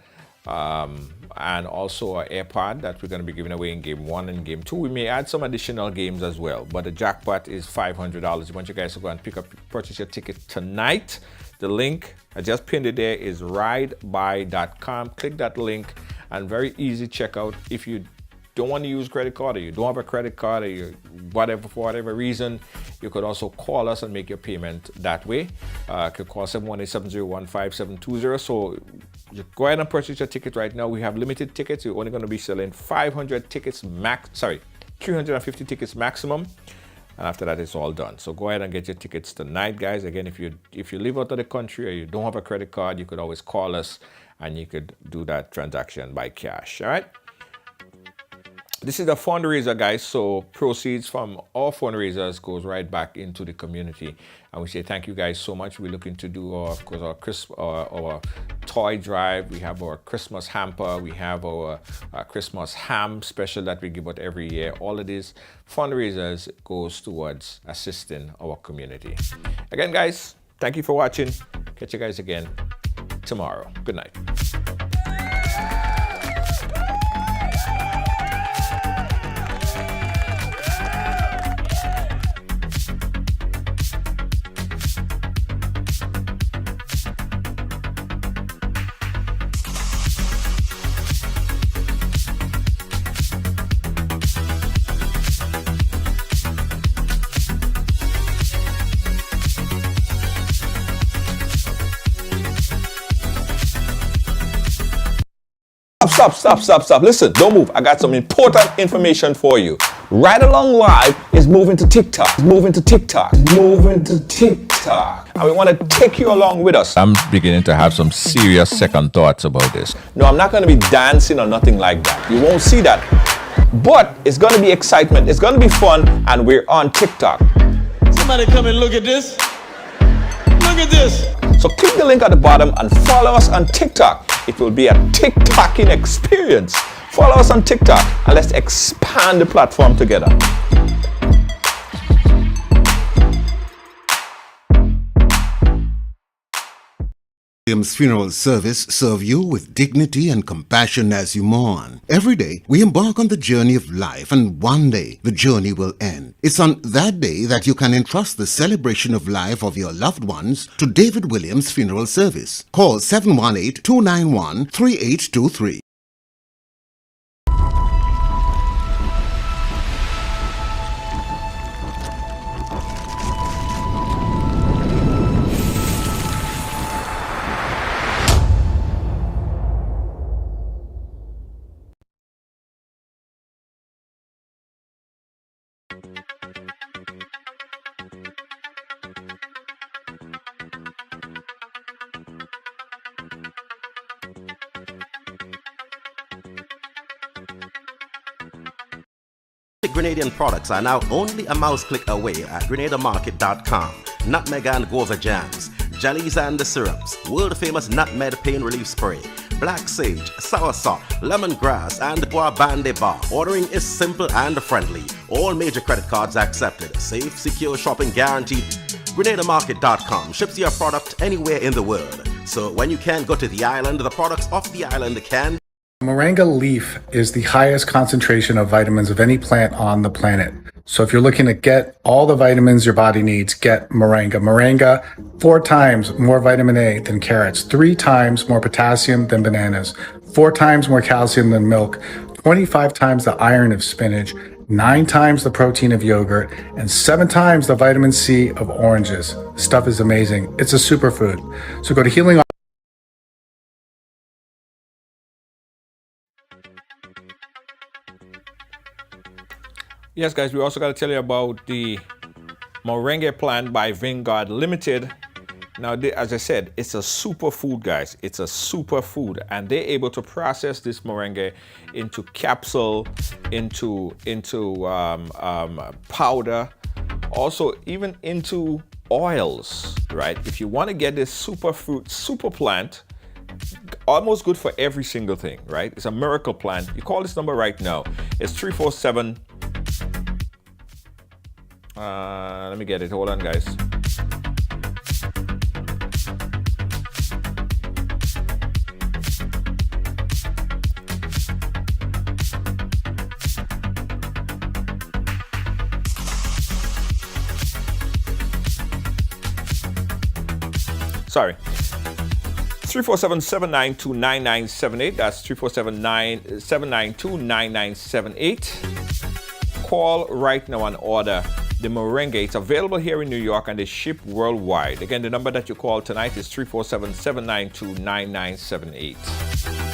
Speaker 1: and also an AirPod that we're going to be giving away in Game 1 and Game 2. We may add some additional games as well, but the jackpot is $500. We want you guys to go and purchase your ticket tonight. The link, I just pinned it there, is ridebuy.com. Click that link, and very easy checkout. If you don't want to use credit card, or you don't have a credit card, or for whatever reason, you could also call us and make your payment that way. You could call 718-701-5720. So you go ahead and purchase your ticket right now. We have limited tickets. We're only going to be selling 350 tickets maximum. And after that, it's all done. So go ahead and get your tickets tonight, guys. Again, if you live out of the country or you don't have a credit card, you could always call us and you could do that transaction by cash. All right. This is a fundraiser, guys. So proceeds from all fundraisers goes right back into the community. And we say thank you guys so much. We're looking to do our toy drive, we have our Christmas hamper, we have our Christmas ham special that we give out every year. All of these fundraisers goes towards assisting our community. Again, guys, thank you for watching. Catch you guys again tomorrow. Good night. Stop. Listen, don't move. I got some important information for you. Ride Along Live is moving to TikTok. And we want to take you along with us.
Speaker 2: I'm beginning to have some serious second thoughts about this.
Speaker 1: No, I'm not going to be dancing or nothing like that. You won't see that. But it's going to be excitement. It's going to be fun. And we're on TikTok.
Speaker 3: Somebody come and look at this. Look at this.
Speaker 1: So click the link at the bottom and follow us on TikTok. It will be a TikToking experience. Follow us on TikTok and let's expand the platform together.
Speaker 4: Williams Funeral Service serve you with dignity and compassion as you mourn. Every day, we embark on the journey of life, and one day, the journey will end. It's on that day that you can entrust the celebration of life of your loved ones to David Williams Funeral Service. Call 718-291-3823.
Speaker 8: Grenadian products are now only a mouse click away at GrenadaMarket.com. Nutmeg and guava jams, jellies and syrups, world famous nutmeg pain relief spray, black sage, soursop, lemongrass, and guabande bar. Ordering is simple and friendly. All major credit cards accepted. Safe, secure shopping guaranteed. GrenadaMarket.com ships your product anywhere in the world. So when you can't go to the island, the products off the island can.
Speaker 9: Moringa leaf is the highest concentration of vitamins of any plant on the planet. So if you're looking to get all the vitamins your body needs, get moringa. Moringa, 4 times more vitamin A than carrots, 3 times more potassium than bananas, 4 times more calcium than milk, 25 times the iron of spinach, 9 times the protein of yogurt, and 7 times the vitamin C of oranges. Stuff is amazing. It's a superfood. So go to Healing.
Speaker 1: Yes, guys, we also got to tell you about the Moringa plant by Vingard Limited. Now, as I said, it's a superfood, guys. It's a superfood, and they're able to process this moringa into capsule, into powder, also even into oils, right? If you want to get this superfruit, super plant, almost good for every single thing, right? It's a miracle plant. You call this number right now. It's 347. Let me get it. Hold on, guys. Sorry. 347-792-9978. That's 347-792-9978. Call right now and order the moringa. It's available here in New York and they ship worldwide. Again, the number that you call tonight is 347-792-9978.